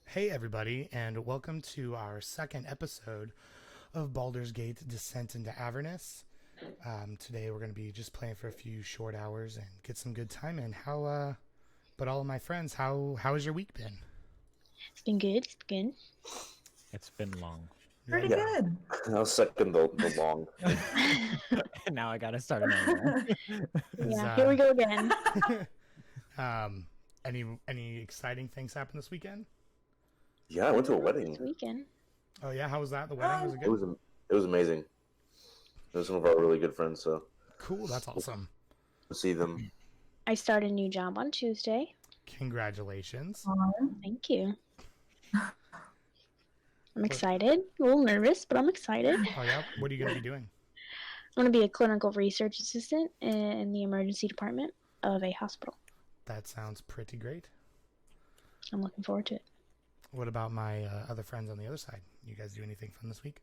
Hey, everybody, and welcome to our second episode of Baldur's Gate Descent into Avernus. Today, we're going to be just playing for a few short hours and get some good time in. But all of my friends, how has your week been? It's been good. It's been It's been long. Pretty Yeah. good. I'll second the long. Now I gotta start another. Yeah, here we go again. Any exciting things happen this weekend? Yeah, I went to a This wedding. weekend. Oh yeah, how was that? The wedding was it It good? was amazing. It was some of our really good friends, so Cool. That's awesome. to see them. I started a new job on Tuesday. Congratulations. Thank you. I'm excited. A little nervous, but I'm excited. Oh yeah, what are you going to be doing? I'm going to be a clinical research assistant in the emergency department of a hospital. That sounds pretty great. I'm looking forward to it. What about my other friends on the other side? You guys do anything fun this week?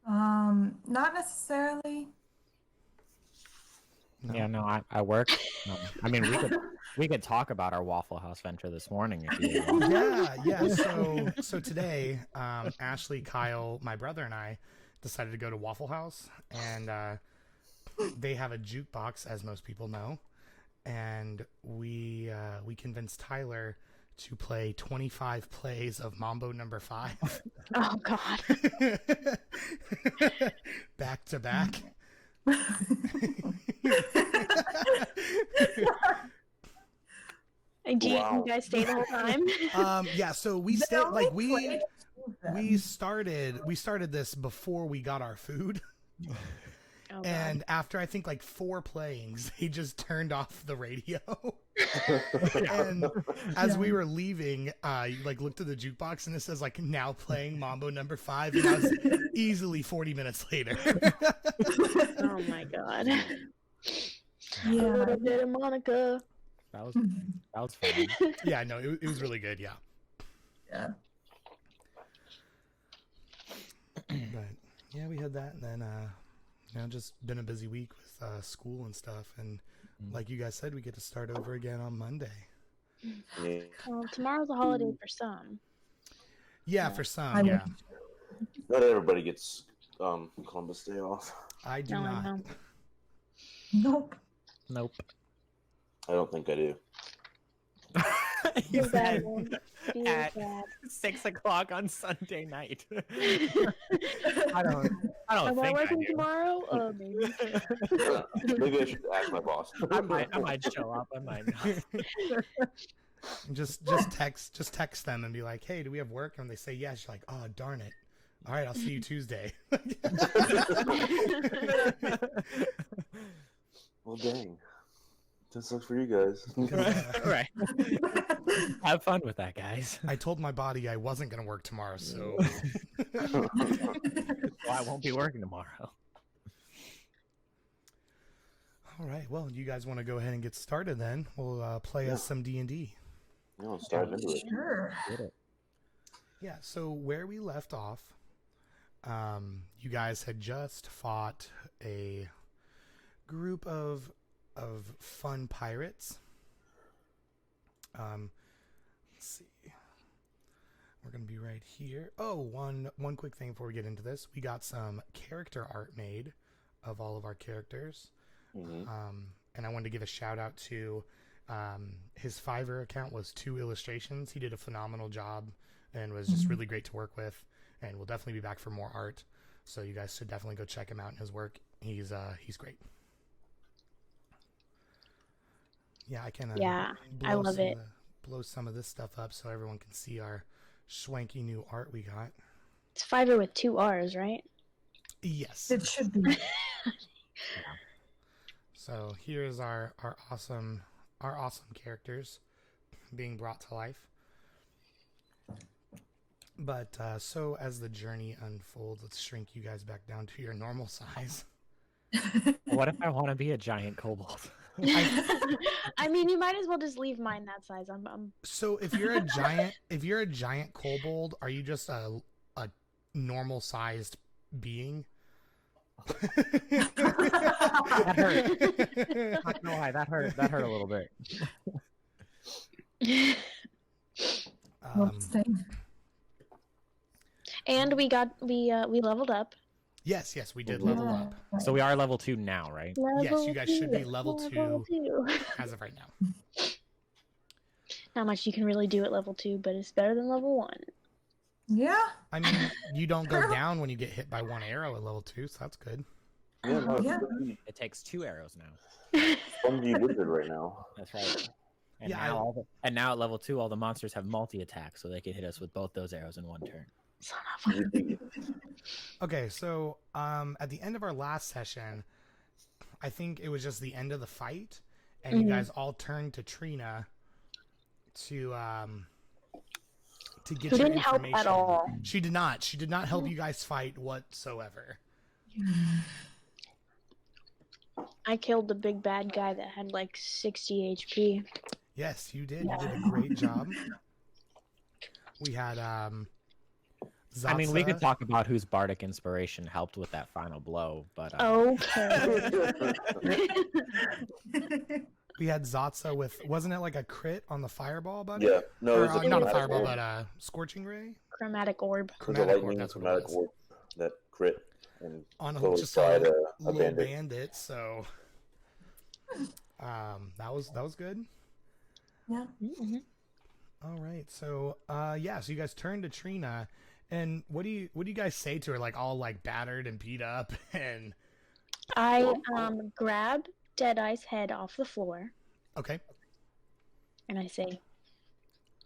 Not necessarily. No? Yeah, no, I work. I mean, we could talk about our Waffle House venture this morning if you want. Yeah. So today, Ashley, Kyle, my brother, and I decided to go to Waffle House, and they have a jukebox, as most people know, and we convinced Tyler to play 25 plays of Mambo Number 5 Oh, God. back to back. And do you Wow. guys stay the whole time? Yeah. So we They stayed only like played two of them. we started this before we got our food. Oh, God. And after I think like 4 playings, they just turned off the radio. And as we were leaving, I looked at the jukebox and it says like now playing Mambo Number 5, and that was easily 40 minutes later. Oh, my God. Yeah. A little bit of Monica. That was fun. Yeah, no, it was really good. Yeah, Yeah. but yeah, we had that, and then just been a busy week with school and stuff, and like you guys said, we get to start over again on Monday. Yeah. Well, tomorrow's a holiday for some. Yeah, for some. I Yeah, Not everybody gets Columbus Day off. I do No, I not. know. Nope. Nope. I don't think I do. He Feel bad, said man. Feel at bad. 6:00 on Sunday night. I don't Am I think I working do. tomorrow? Maybe. Maybe I should ask my boss. I might show up. I might not. Just text them and be like, "Hey, do we have work?" And they say yes. You're like, "Oh, darn it! All right, I'll see you Tuesday." Well, dang. That sucks for you guys. Right. Have fun with that, guys. I told my body I wasn't gonna work tomorrow, so Well, I won't be working tomorrow. all right. Well, you guys want to go ahead and get started? Then we'll play us some D&D. Yeah, let's dive into it. Sure. Did it. Yeah. So where we left off, you guys had just fought a group of fun pirates. Let's see. We're gonna be right here. Oh, one quick thing before we get into this, we got some character art made of all of our characters. Mhm. And I wanted to give a shout out to his Fiverr account was 2 illustrations. He did a phenomenal job and was just really great to work with. And we'll definitely be back for more art. So you guys should definitely go check him out in his work. He's great. Yeah, I can. Yeah, I love it. Blow some of this stuff up so everyone can see our swanky new art we got. It's Fiverr with 2 R's, right? Yes. It should be. So here's our awesome characters being brought to life. But so as the journey unfolds, let's shrink you guys back down to your normal size. What if I want to be a giant kobold? I mean, you might as well just leave mine that size. I'm So if you're a giant kobold, are you just a normal sized being? That hurt. Not gonna lie, that hurt a little bit. Same. And we leveled up. Yes, we did level Yeah, up. right. So we are level 2 now, right? Yes, you guys should be level Level 2 2. as of right now. Not much you can really do at level 2, but it's better than level 1. Yeah. I mean, you don't go down when you get hit by one arrow at level 2, so that's good. Yeah, no, Yeah. It takes 2 arrows now. Spongy wizard right now. That's right. And Yeah, now now at level 2, all the monsters have multi-attack, so they can hit us with both those arrows in one turn. Son of a... Indeed. Okay, so at the end of our last session, I think it was just the end of the fight, and you guys all turned to Trina to get Who your didn't help information. at all. She did not. She did not help you guys fight whatsoever. I killed the big bad guy that had like 60 HP. Yes, you did. You did a great job. We had I mean, we could Zatsa. talk about whose bardic inspiration helped with that final blow, but Okay. We had Zatsa with, wasn't it like a crit on the fireball, buddy? Yeah, no, Or, it was a not a chromatic fireball, orb. but a scorching ray. Chromatic orb. It was a Chromatic orb, lightning that's what it chromatic was. orb that crit and On totally just a fried a little bandit. bandit. So that was good. Yeah. Mm-hmm. All right, so yeah, so you guys turn to Trina, and what do you guys say to her? Like all like battered and beat up, and I grab Deadeye's head off the floor okay, and I say,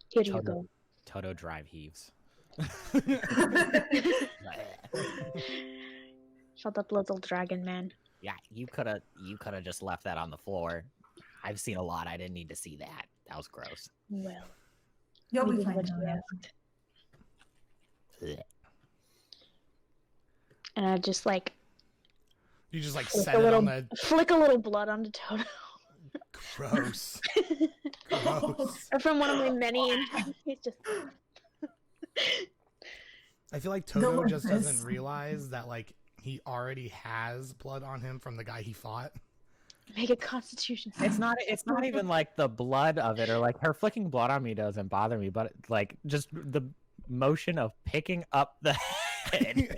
"Here you Toto. go." Toto drive heaves. Shut up, little dragon man. Yeah, you could have just left that on the floor. I've seen a lot. I didn't need to see that. That was gross. Well, You'll you be did fine. what you Noah. asked. Blech. And I just like you just like flick set a it little, on the flick a little blood onto Toto. gross, gross. Or from one of my many. He's just. I feel like Toto just Delicious. doesn't realize that like he already has blood on him from the guy he fought. Make a constitution. It's not even like the blood of it, or like her flicking blood on me doesn't bother me, but like just the motion of picking up the head.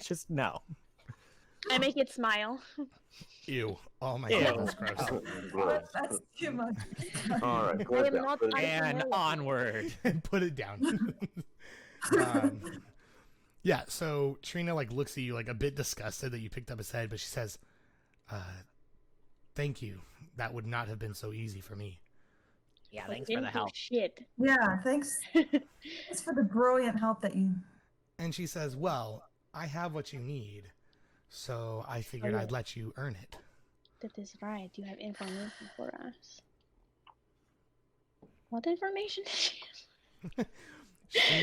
Just no. I make it smile. Ew! Oh my Ew. god, that's gross. Gross. That's too much. All right, I put it am down. not- Put it I- down. And onward. Put it down. Yeah, so Trina like looks at you like a bit disgusted that you picked up his head, but she says, "Thank you. That would not have been so easy for me." Yeah, Like, thanks for the didn't do help. Shit. Yeah, thanks. Thanks for the brilliant help that you. And she says, "Well, I have what you need, so I figured yeah. I'd let you earn it." That is right. You have information for us. What information did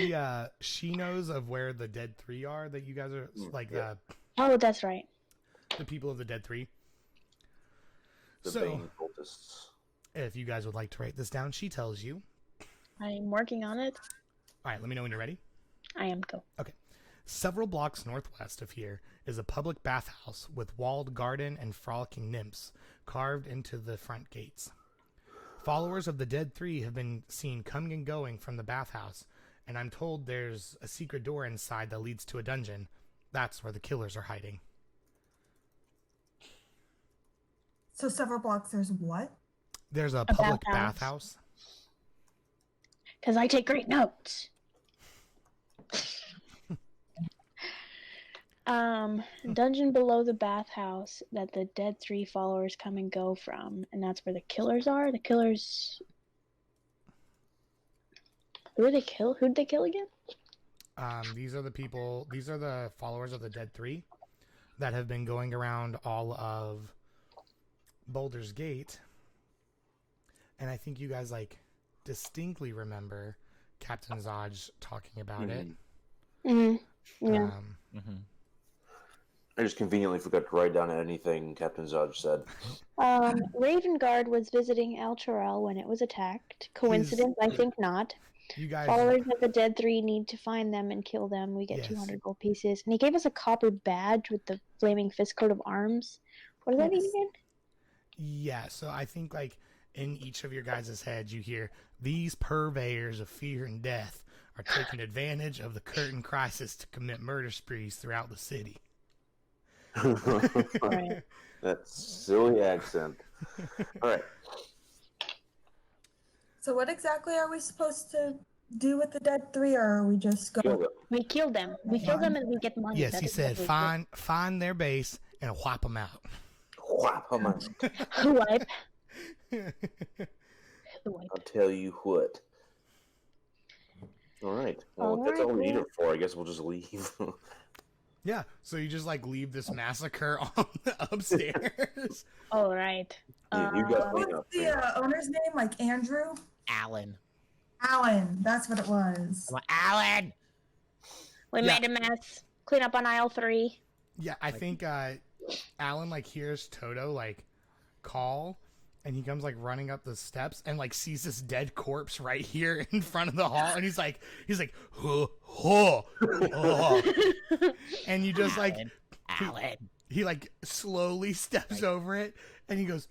you She knows of where the Dead Three are that you guys are like yeah. Oh, that's right. the people of the Dead Three. The So, Bane cultists. if you guys would like to write this down, she tells you. I'm working on it. All right, let me know when you're ready. I am go. Several blocks northwest of here is a public bathhouse with walled garden and frolicking nymphs carved into the front gates. Followers of the Dead Three have been seen coming and going from the bathhouse, and I'm told there's a secret door inside that leads to a dungeon. That's where the killers are hiding. So several blocks. There's what? There's a public bathhouse. bathhouse. Because I take great notes. Dungeon below the bathhouse that the Dead Three followers come and go from, and that's where the killers are. The killers. Who did they kill? Who did they kill again? These are the people. These are the followers of the Dead Three that have been going around all of Baldur's Gate, and I think you guys like distinctly remember Captain Zodge talking about it. Mm-hmm. Yeah. Mm-hmm. I just conveniently forgot to write down anything Captain Zodge said. Ravengard was visiting El Chorel when it was attacked. Coincidence? I think not. You guys, Followers of the Dead Three need to find them and kill them. We get Yes. 200 gold pieces. And he gave us a copper badge with the flaming fist coat of arms. What does that mean Yes. again? yeah. So I think like in each of your guys' heads, you hear, "These purveyors of fear and death are taking advantage of the curtain crisis to commit murder sprees throughout the city." Right. That silly accent. All right. So what exactly are we supposed to do with the dead three, or are we just Kill go? them. We kill them. We kill them and we get money. Yes, That he is said, what we find their base and wipe them out. Whap 'em out. do. Wipe. Wipe. I'll tell you what. All right. Well, if that's all we need her for, I guess we'll just leave. Yeah, so you just like leave this massacre on the upstairs. All right. You got clean What's up. the owner's name? Like Andrew? Alan. Alan. That's what it was. I'm like, Alan. We Yeah. made a mess. Clean up on aisle 3. Yeah, I think Alan like hears Toto like call, and he comes like running up the steps and like sees this dead corpse right here in front of the hall, and he's like, huh, huh, huh. And you just like Alan. he like slowly steps over it, and he goes,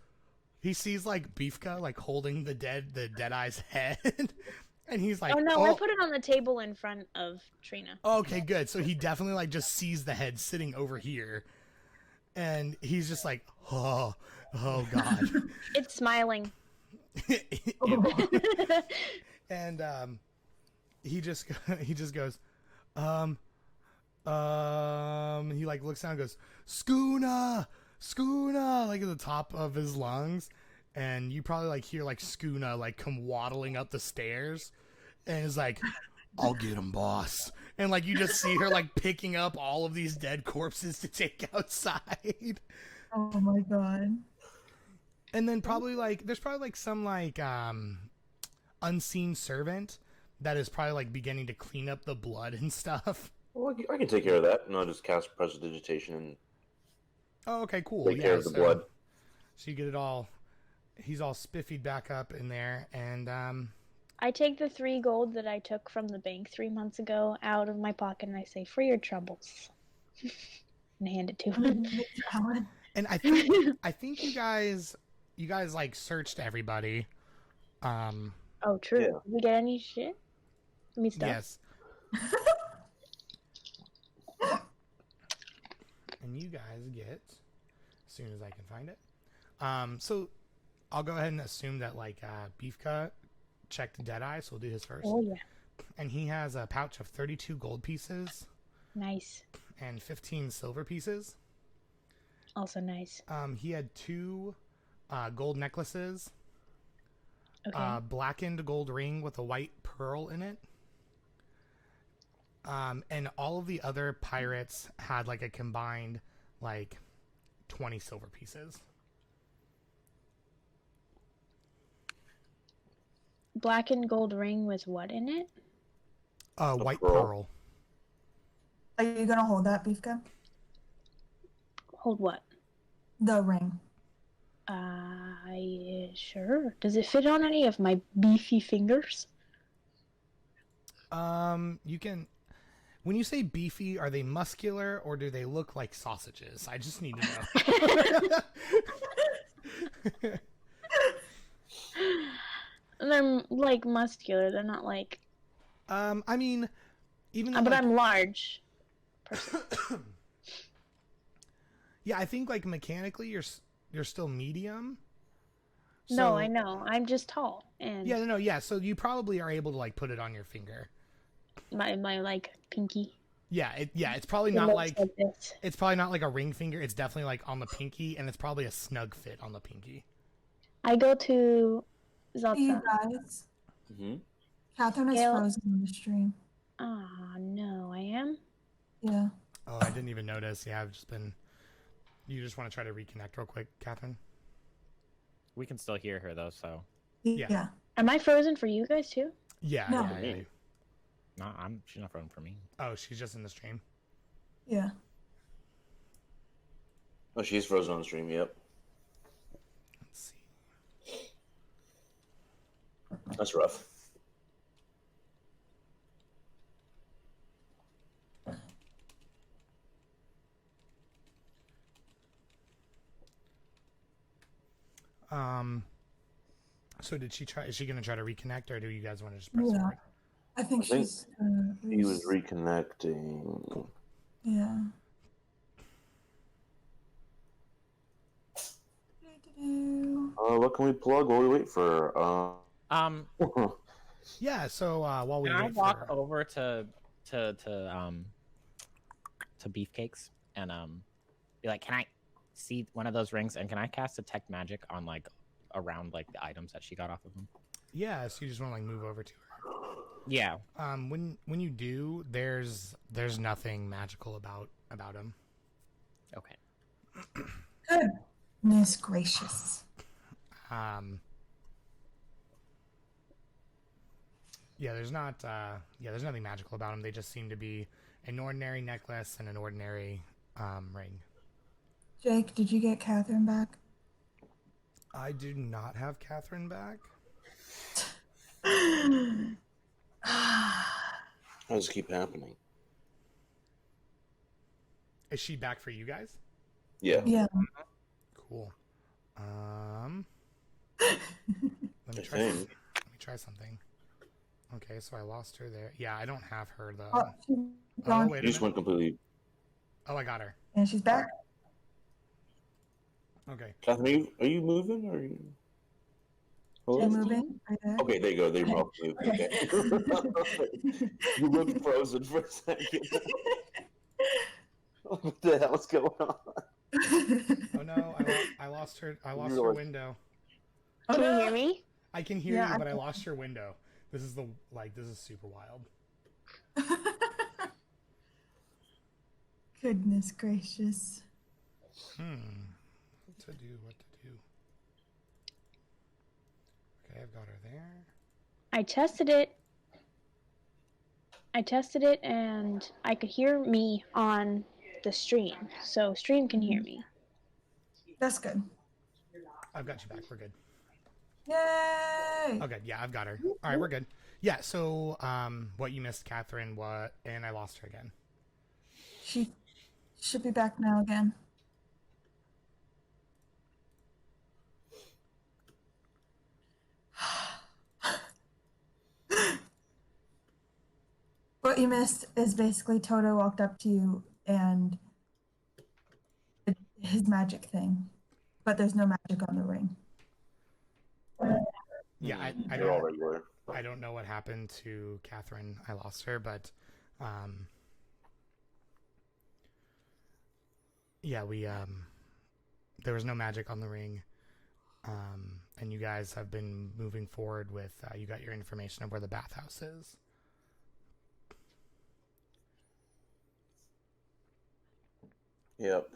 he sees like Beefka like holding the Deadeye's head, and he's like, Oh no, I put it on the table in front of Trina. okay, good. So he definitely like just sees the head sitting over here, and he's just like, oh god. It's smiling. And he just goes, he like looks down and goes, Schooner, like at the top of his lungs, and you probably like hear like Schooner like come waddling up the stairs, and is like, I'll get him, boss. And like you just see her like picking up all of these dead corpses to take outside. Oh my god. And then probably like there's probably like some like unseen servant that is probably like beginning to clean up the blood and stuff. Well, I can take care of that, and I'll just cast Prestidigitation and Oh, okay, cool. take care of the blood. So you get it all. He's all spiffied back up in there, and I take the 3 gold that I took from the bank 3 months ago out of my pocket, and I say, "For your troubles," and hand it to him. Alan. and I think you guys like searched everybody. Oh, true. Yeah. Did we get any shit? Me stuff. Yes. And you guys get, as soon as I can find it. So I'll go ahead and assume that like Beefka checked Deadeye, so we'll do his first. Oh yeah. And he has a pouch of 32 gold pieces Nice. and 15 silver pieces. Also nice. He had 2 gold necklaces, Okay. blackened gold ring with a white pearl in it. And all of the other pirates had like a combined like 20 silver pieces. Black and gold ring with what in it? White pearl. pearl. Are you gonna hold that, Beefka? Hold what? The ring. Sure. Does it fit on any of my beefy fingers? You can. When you say beefy, are they muscular or do they look like sausages? I just need to know. They're like muscular. They're not like. I mean, even though, But like, I'm large. Person. yeah, I think like mechanically you're still medium. No, So- I know. I'm just tall, and Yeah, no, yeah. So you probably are able to like put it on your finger. my like pinky. Yeah, it's probably It not looks like this. it's probably not like a ring finger. It's definitely like on the pinky, and it's probably a snug fit on the pinky. I go to Hey, Zata. you guys. Mm-hmm. Catherine is Gail- frozen on the stream. Ah, no, I am. Yeah. Oh, I didn't even notice. Yeah, I've just been. You just want to try to reconnect real quick, Catherine? We can still hear her though, so Yeah. Yeah. Am I frozen for you guys too? Yeah, No. yeah. no, she's not running for me. Oh, she's just in the stream. Yeah. Oh, she's frozen on the stream. Yep. Let's see. That's rough. So did she try? Is she gonna try to reconnect, or do you guys want to just press Yeah. forward? I think I think she's. He was reconnecting. Yeah. Do-do-do. What can we plug while we wait for her? Um, Yeah. So while we can I wait walk for, over to Beefcakes and be like, can I see one of those rings and can I cast detect magic on like around like the items that she got off of him? yeah. So you just want to like move over to her. Yeah. When you do, there's nothing magical about him. Okay. Goodness gracious. Yeah, there's not. There's nothing magical about them. They just seem to be an ordinary necklace and an ordinary ring. Jake, did you get Catherine back? I do not have Catherine back. How does it keep happening? Is she back for you guys? Yeah. Yeah. Cool. Let me try. Let me try something. Okay, so I lost her there. Yeah, I don't have her though. Oh, she's Oh, gone. wait You a just minute. went completely. Oh, I got her. And she's back. Okay. Catherine, are you moving? Or are you? Are you Hello? moving? Are you there? Okay, there you go. There you go. Okay. Okay. You looked frozen for a second. What the hell's going on? Oh no, I lost her. I lost her Really? window. Oh, Can you no. hear me? I can hear Yeah, you, I but I can. lost your window. This is super wild. Goodness gracious. What to do? Okay, I've got her there. I tested it and I could hear me on the stream. So stream can hear me. That's good. I've got you back. We're good. Yay! Okay, yeah, I've got her. All right, we're good. Yeah, so what you missed, Catherine, and I lost her again. She should be back now again. What you missed is basically Toto walked up to you and did his magic thing, but there's no magic on the ring. Yeah, I They're all don't regular. I don't know what happened to Catherine. I lost her, but yeah, we there was no magic on the ring. And you guys have been moving forward with you got your information of where the bathhouse is. Yep.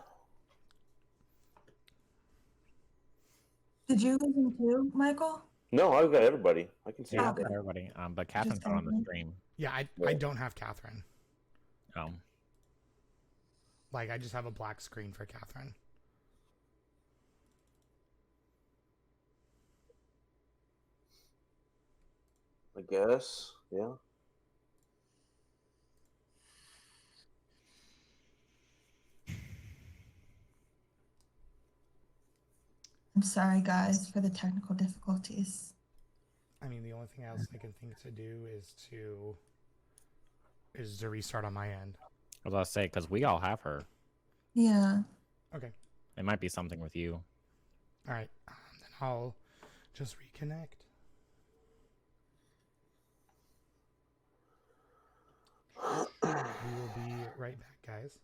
Did you listen too, Michael? No, I've got everybody. I can see Yeah, Okay. for everybody. But Catherine's not on the Catherine. stream. Yeah, I don't have Catherine. Like I just have a black screen for Catherine. I guess. Yeah. I'm sorry, guys, for the technical difficulties. I mean, the only thing else I can think to do is to restart on my end. I was about to say, because we all have her. Yeah. Okay. It might be something with you. All right. Then I'll just reconnect. We will be right back, guys.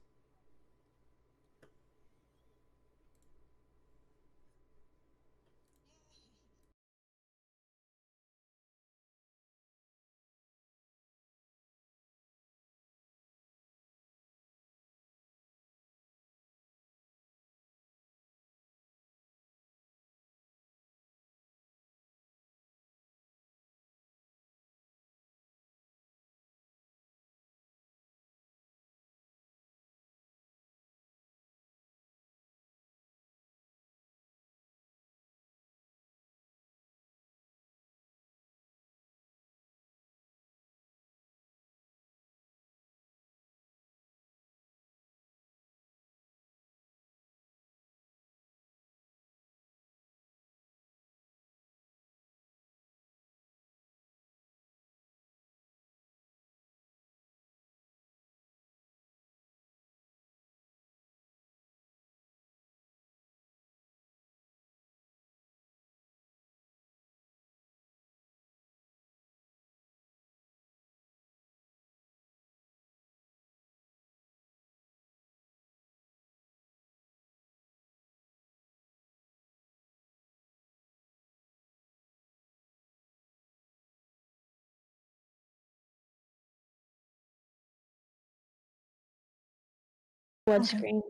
What Okay. screen?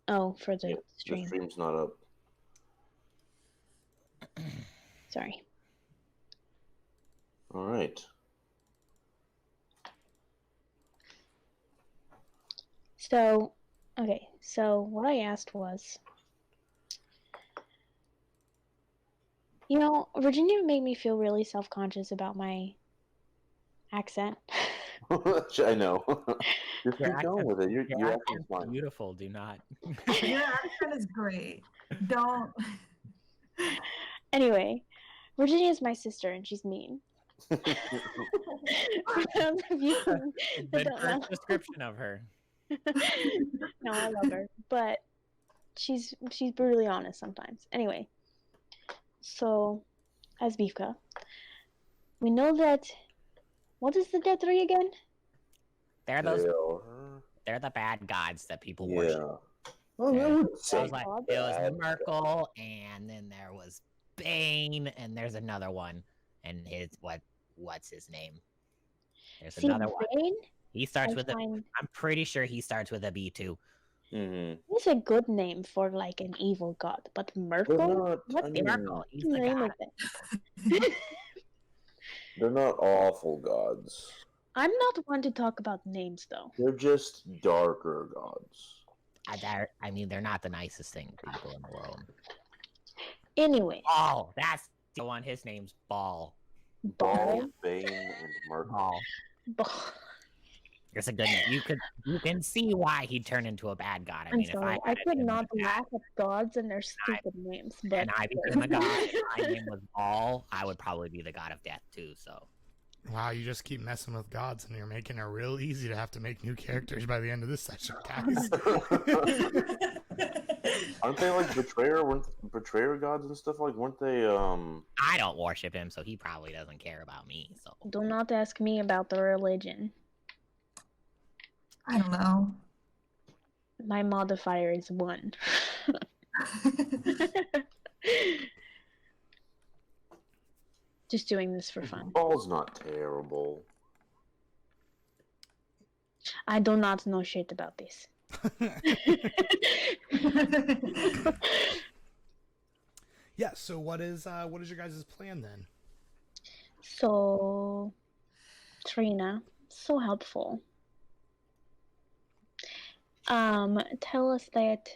Oh, for the Yeah, the stream. stream's not up. Sorry. All right. So, okay. So what I asked was, Virginia made me feel really self-conscious about my accent. I know. Just Your keep going with it. Your accent's accent's fine. beautiful. Do not. Your accent is great. Don't. Anyway, Virginia's my sister and she's mean. For those of you that Good don't know. first description of her. No, I love her, but she's brutally honest sometimes. Anyway, so as Vivka, we know that. What is the Dead Three again? They're those. Yeah. They're the bad gods that people worship. Yeah. Well, Yeah. I wouldn't It say was like God? it was bad. Merkel, and then there was Bane, and there's another one, and what's his name? There's See, another one. Bane. He starts I with a. find I'm pretty sure he starts with a B too. Mm-hmm. it's a good name for like an evil god, but They're Merkel. not. What I the mean, Merkel, he's the name god. is it? they're not awful gods. I'm not one to talk about names though. They're just darker gods. I mean, they're not the nicest thing people in the world. Anyway, Ball. That's the one. His name's Ball. Ball, Bane, and Merkel. Ball. Ball. It's a good name. You can see why he'd turn into a bad god. I I'm mean, if sorry, I I had a could name not like that, laugh at gods and their stupid names, but and I became a god, and my name was Ball, I would probably be the god of death too. So Wow, you just keep messing with gods and you're making it real easy to have to make new characters by the end of this session, guys. Aren't they like betrayer gods and stuff? Like, weren't they? I don't worship him, so he probably doesn't care about me. So do not ask me about the religion. I don't know. My modifier is 1. Just doing this for fun. Ball's not terrible. I do not know shit about this. Yeah, so what is your guys' plan then? So, Trina, so helpful. Tell us that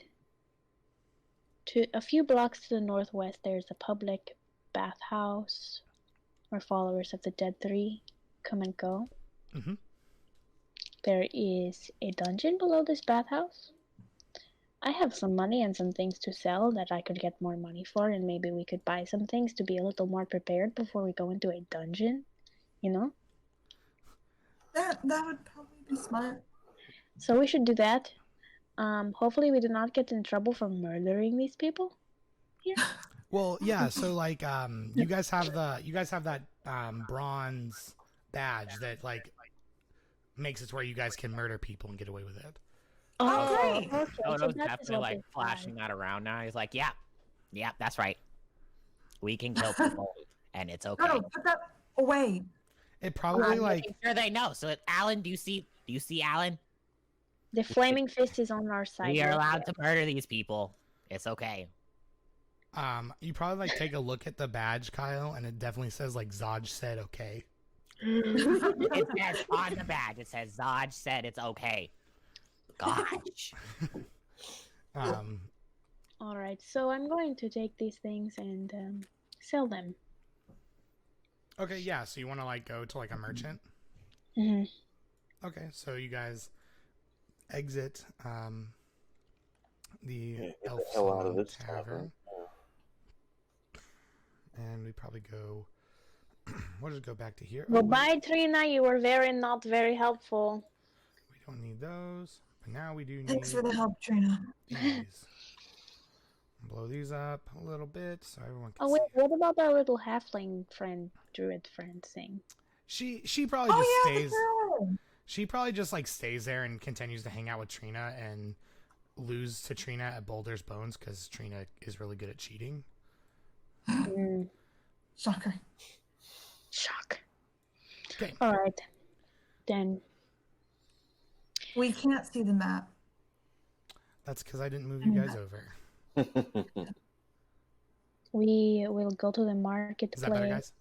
to a few blocks to the northwest, there's a public bathhouse where followers of the Dead Three come and go. Mhm. There is a dungeon below this bathhouse. I have some money and some things to sell that I could get more money for, and maybe we could buy some things to be a little more prepared before we go into a dungeon, you know? That would probably be smart. So we should do that. Hopefully we do not get in trouble for murdering these people. Well, yeah, so like you guys have that bronze badge that like makes it to where you guys can murder people and get away with it. Oh, great. Okay, so Odo's that is definitely what like they flashing that around now. He's like, yeah, that's right. We can kill people, and it's okay. No, put that away. It probably I'm like making sure they know. So, Alan, do you see Alan? The flaming fist is on our side. We are right allowed there. to murder these people. It's okay. you probably like take a look at the badge, Kyle, and it definitely says like Zodge said okay. It says on the badge. It says Zodge said it's okay. Gosh. All right, so I'm going to take these things and sell them. Okay, yeah, so you want to like go to like a merchant? Mm-hmm. Okay, so you guys exit the Yeah, get Elf the hell out of Song this Tavern, tavern. and we probably go. We'll just go back to here. Well, wait, bye, Trina. You were not very helpful. we don't need those, but now we do need Thanks for the help, Trina. these. Blow these up a little bit so everyone can Oh wait, see. what about our little halfling friend, druid friend thing? She probably just Oh yeah, stays. the girl. She probably just like stays there and continues to hang out with Trina and lose to Trina at Boulder's Bones because Trina is really good at cheating. Mm, Shocker. shock. Okay. All right, then. We can't see the map. That's because I didn't move you guys over. We will go to the Is marketplace. that better, guys?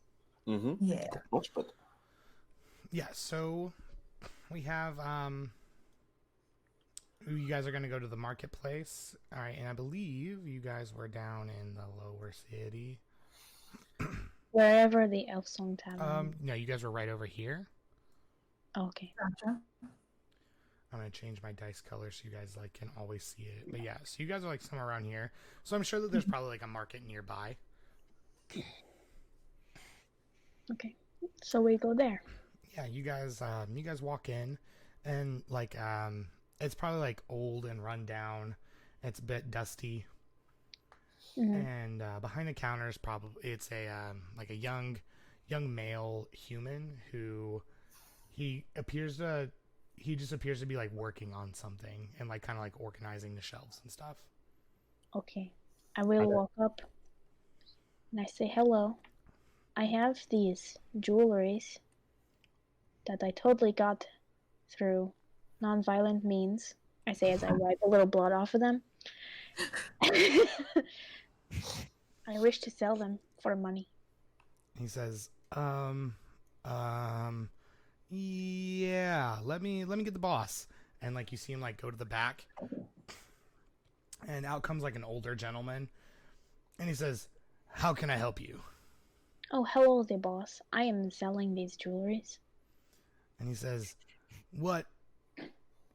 Yeah. Much better. Yeah, so we have you guys are going to go to the marketplace. All right, and I believe you guys were down in the lower city. Wherever the Elf Song Tavern. No, you guys were right over here. Okay. Gotcha. I'm going to change my dice color so you guys like can always see it. But yeah, so you guys are like somewhere around here. So I'm sure that there's probably like a market nearby. Okay. So we go there. Yeah, you guys walk in, and like it's probably like old and run down. It's a bit dusty. Mhm. And behind the counter is probably it's a like a young male human who he just appears to be like working on something and like kind of like organizing the shelves and stuff. Okay. I will walk up and I say, hello. I have these jewelries that I totally got through non-violent means. I say as I wipe a little blood off of them. I wish to sell them for money. He says, yeah, let me get the boss. And like you see him like go to the back, and out comes like an older gentleman, and he says, how can I help you? Oh, hello there, boss. I am selling these jewelries. And he says, what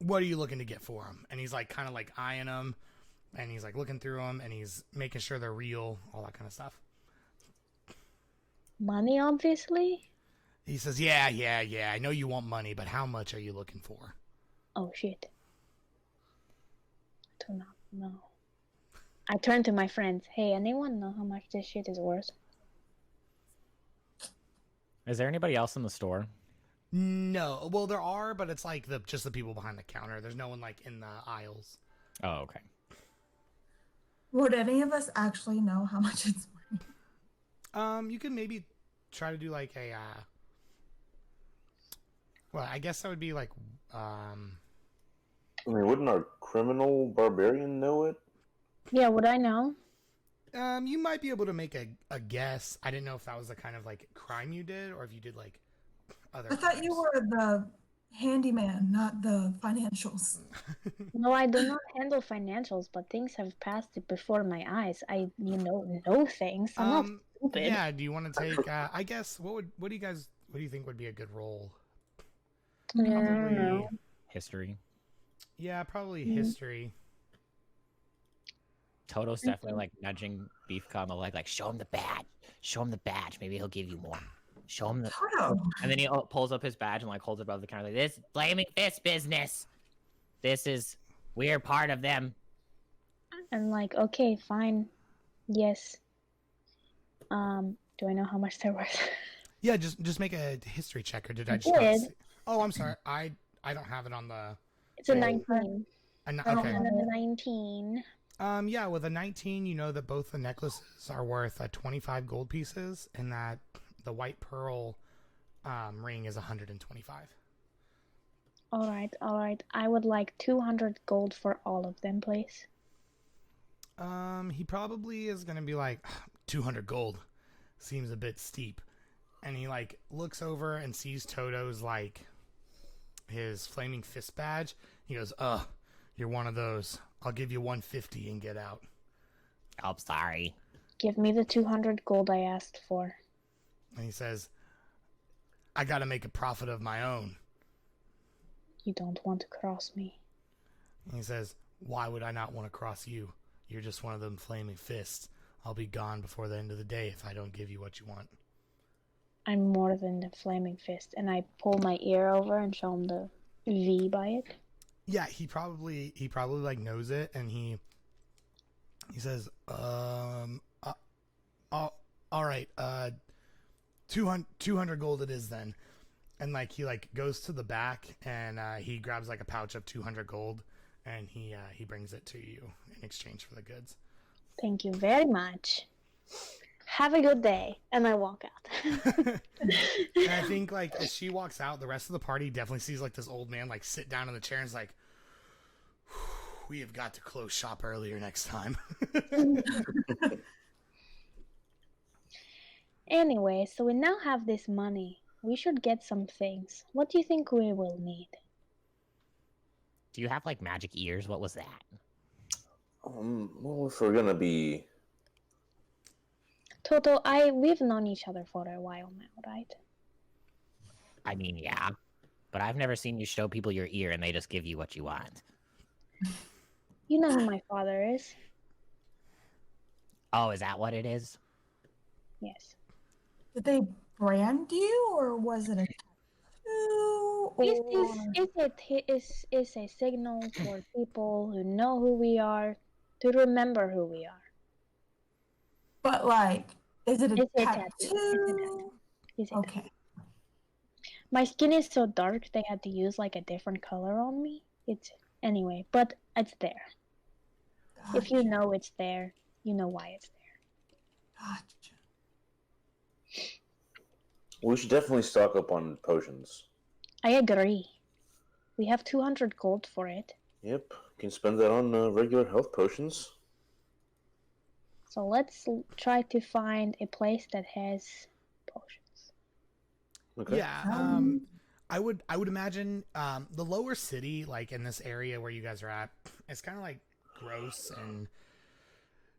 are you looking to get for them? And he's like kind of like eyeing them, and he's like looking through them, and he's making sure they're real, all that kind of stuff. Money, obviously. He says, yeah, I know you want money, but how much are you looking for? Oh, shit. I do not know. I turn to my friends. Hey, anyone know how much this shit is worth? Is there anybody else in the store? No. Well, there are, but it's like just the people behind the counter. There's no one like in the aisles. Oh, okay. Would any of us actually know how much it's worth? You could maybe try to do like a well, I guess that would be like I mean, wouldn't our criminal barbarian know it? Yeah, would I know? you might be able to make a guess. I didn't know if that was the kind of like crime you did or if you did like other I thought you crimes. were the handyman, not the financials. No, I do not handle financials, but things have passed before my eyes. I, know things. I'm not stupid. Yeah, do you want to take I guess what do you think would be a good roll? Yeah, I don't Probably know. History. Yeah, probably history. Toto's definitely like nudging Beefca on the leg, like, show him the badge. Show him the badge. Maybe he'll give you more. Show him the. Toto. And then he pulls up his badge and like holds it above the counter, like, this flaming fist business. We're part of them. I'm like, okay, fine. Yes. Do I know how much they're worth? Yeah, just make a history check, or did I just did. not see? Oh, I'm sorry. I don't have it on the. It's a 19. Okay. And a 19. Yeah, with a 19, you know that both the necklaces are worth 25 gold pieces, and that the white pearl ring is 125. All right. I would like 200 gold for all of them, please. He probably is gonna be like 200 gold. Seems a bit steep, and he like looks over and sees Toto's like his flaming fist badge. He goes, you're one of those. I'll give you 150 and get out. I'm sorry. Give me the 200 gold I asked for. And he says, I gotta make a profit of my own. You don't want to cross me. And he says, why would I not want to cross you? You're just one of them flaming fists. I'll be gone before the end of the day if I don't give you what you want. I'm more than the flaming fist. And I pull my ear over and show him the V by it. Yeah, he probably like knows it, and he says, all right, 200 gold it is then. And like he like goes to the back and he grabs like a pouch of 200 gold, and he brings it to you in exchange for the goods. Thank you very much. Have a good day. And I walk out. And I think like as she walks out, the rest of the party definitely sees like this old man like sit down in the chair and is like, We have got to close shop earlier next time. Anyway, so we now have this money. We should get some things. What do you think we will need? Do you have like magic ears? What was that? Well, if we're gonna be, Toto, we've known each other for a while now, right? I mean, yeah, but I've never seen you show people your ear and they just give you what you want. You know who my father is? Oh, is that what it is? Yes. Did they brand you, or was it a tattoo? It's a signal for people who know who we are to remember who we are. But like, is it a It's a tattoo? tattoo. It's a tattoo. Okay. My skin is so dark they had to use like a different color on me. Anyway, but it's there. If you Gotcha. know it's there, you know why it's there. Gotcha. we should definitely stock up on potions. I agree. We have 200 gold for it. Yep, can spend that on regular health potions. So let's try to find a place that has potions. Okay. Yeah, I would imagine the lower city, like in this area where you guys are at, it's kind of like gross and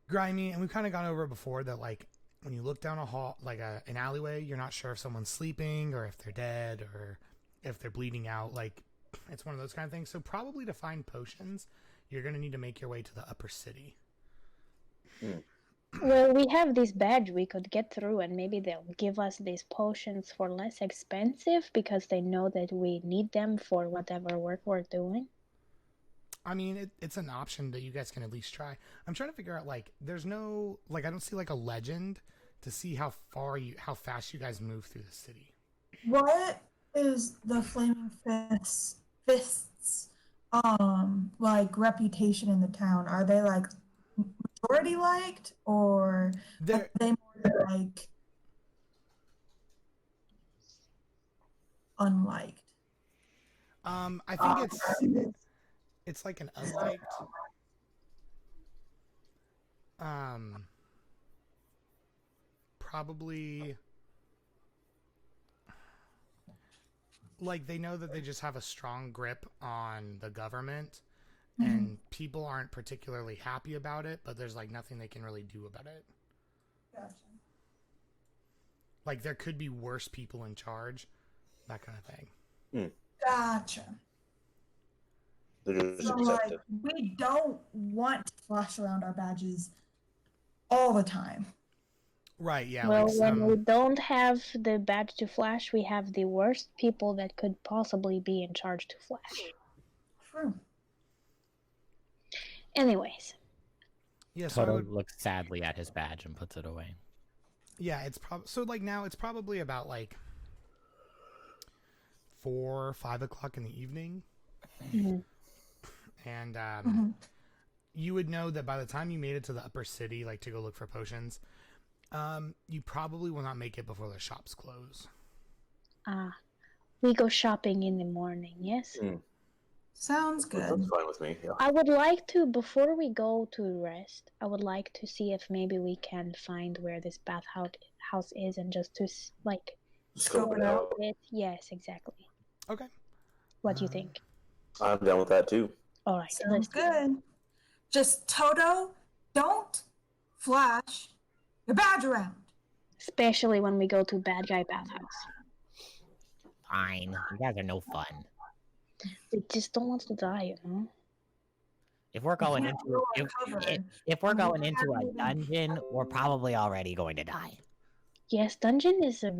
grimy, and we've kind of gone over it before that like when you look down a hall, like an alleyway, you're not sure if someone's sleeping or if they're dead or if they're bleeding out. Like it's one of those kind of things. So probably to find potions, you're gonna need to make your way to the upper city. Well, we have this badge we could get through, and maybe they'll give us these potions for less expensive because they know that we need them for whatever work we're doing. I mean, it's an option that you guys can at least try. I'm trying to figure out, like, there's no, like, I don't see, like, a legend to see how fast you guys move through the city. What is the Flaming Fists like reputation in the town? Are they like majority liked, or are they more like unliked? I think it's like an unliked. Probably like they know that they just have a strong grip on the government, and people aren't particularly happy about it, but there's like nothing they can really do about it. Gotcha. Like there could be worse people in charge, that kind of thing. Gotcha. They're just So accepted. like, we don't want to flash around our badges all the time. Right, yeah. Well, like when we don't have the badge to flash, we have the worst people that could possibly be in charge to flash. True. Anyways. Yeah, so Toto looks sadly at his badge and puts it away. Yeah, it's probably so like now it's probably about like 4 or 5 o'clock in the evening, and you would know that by the time you made it to the upper city, like to go look for potions, you probably will not make it before the shops close. We go shopping in the morning, yes? Sounds good. That's fine with me. Yeah. I would like to, before we go to rest, I would like to see if maybe we can find where this bathhouse is and just to, like, Scope it out. Yes, exactly. Okay. What do you think? I'm down with that too. All right, Sounds good. Just Toto, don't flash your badge around. Especially when we go to bad guy bathhouse. Fine. You guys are no fun. We just don't want to die, you know? If we're going into if we're going into a dungeon, we're probably already going to die. Yes, dungeon is a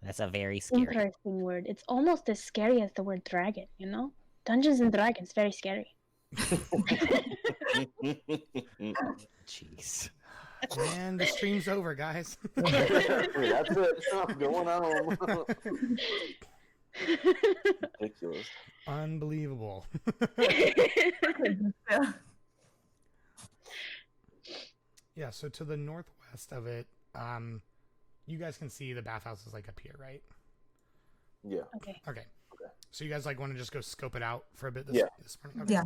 That's a very scary. interesting word. It's almost as scary as the word dragon, you know? Dungeons and Dragons, very scary. Jeez. And the stream's over, guys. That's it. I'm going home. Ridiculous. Unbelievable. Yeah, so to the northwest of it, you guys can see the bathhouse is like up here, right? Yeah. Okay. So you guys like want to just go scope it out for a bit this morning? Okay. Yeah.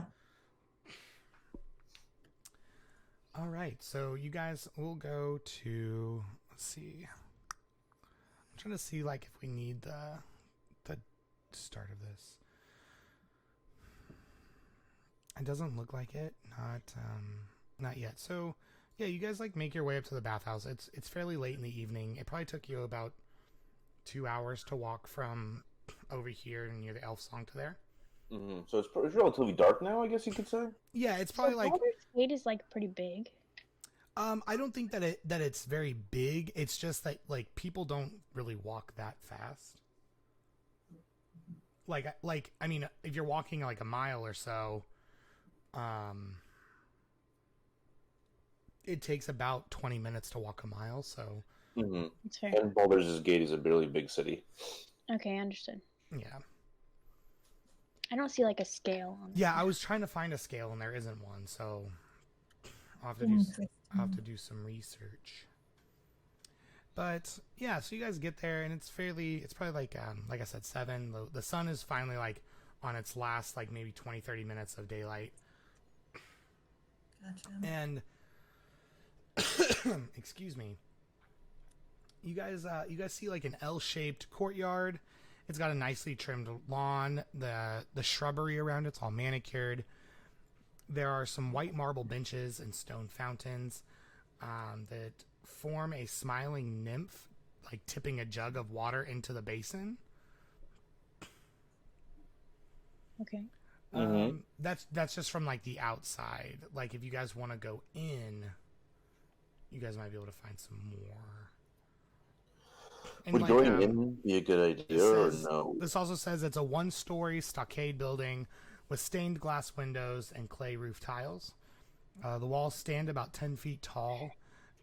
All right, so you guys will go to. Let's see. I'm trying to see like if we need the start of this. It doesn't look like it. Not yet. So yeah, you guys like make your way up to the bathhouse. It's fairly late in the evening. It probably took you about 2 hours to walk from over here near the elf song to there. Mm-hmm. So it's relatively dark now, I guess you could say. Yeah, it's probably so like Baldur's Gate is like pretty big. I don't think that it's very big. It's just that like people don't really walk that fast. Like I mean, if you're walking like a mile or so, it takes about 20 minutes to walk a mile. So Mm-hmm. It's fair. And Baldur's Gate is a really big city. Okay, understood. yeah, I don't see like a scale on it. yeah. I was trying to find a scale and there isn't one, so I'll have to do some research. But yeah, so you guys get there and it's probably like I said 7. The sun is finally like on its last like maybe 20-30 minutes of daylight. Gotcha. And excuse me. You guys see like an L-shaped courtyard. It's got a nicely trimmed lawn. The shrubbery around it's all manicured. There are some white marble benches and stone fountains that form a smiling nymph, like tipping a jug of water into the basin. Okay. Mhm. That's just from like the outside. Like if you guys want to go in, you guys might be able to find some more. And Would like, going in be a good idea or no? This also says it's a 1-story stockade building with stained glass windows and clay roof tiles. The walls stand about 10 feet tall,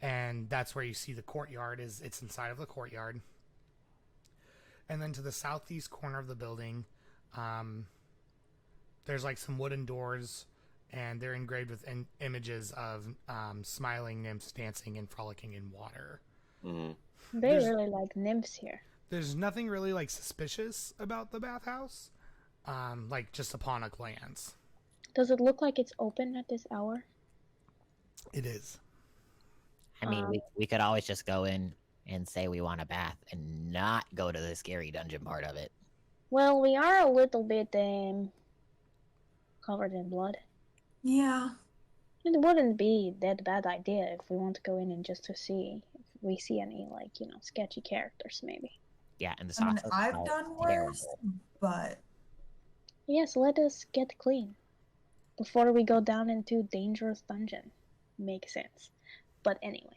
and that's where you see the courtyard. It's inside of the courtyard. And then to the southeast corner of the building, there's like some wooden doors, and they're engraved with images of smiling nymphs dancing and frolicking in water. Mm-hmm. They really like nymphs here. There's nothing really like suspicious about the bathhouse, like just upon a glance. Does it look like it's open at this hour? It is. I mean, we could always just go in and say we want a bath and not go to the scary dungeon part of it. Well, we are a little bit covered in blood. Yeah. It wouldn't be that bad idea if we want to go in and just to see if we see any like sketchy characters maybe. Yeah, and the I mean, sauce. I've done worse, but Yes, let us get clean before we go down into dangerous dungeon. Makes sense. But anyway.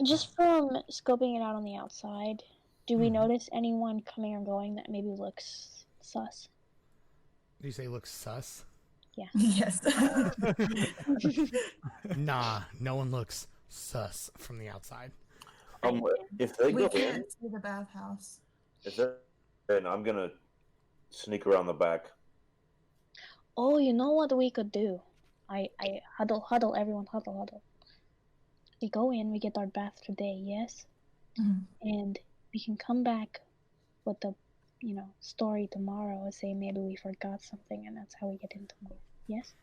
Just from scoping it out on the outside, do we notice anyone coming or going that maybe looks sus? Do you say looks sus? Yeah. yes. Nah, no one looks sus from the outside. If they We go in, can't see the bathhouse. then I'm gonna sneak around the back. Oh, you know what we could do? I huddle, everyone huddle. We go in, we get our bath today, yes? Mhm. And we can come back with the, story tomorrow and say maybe we forgot something and that's how we get in tomorrow. Yes?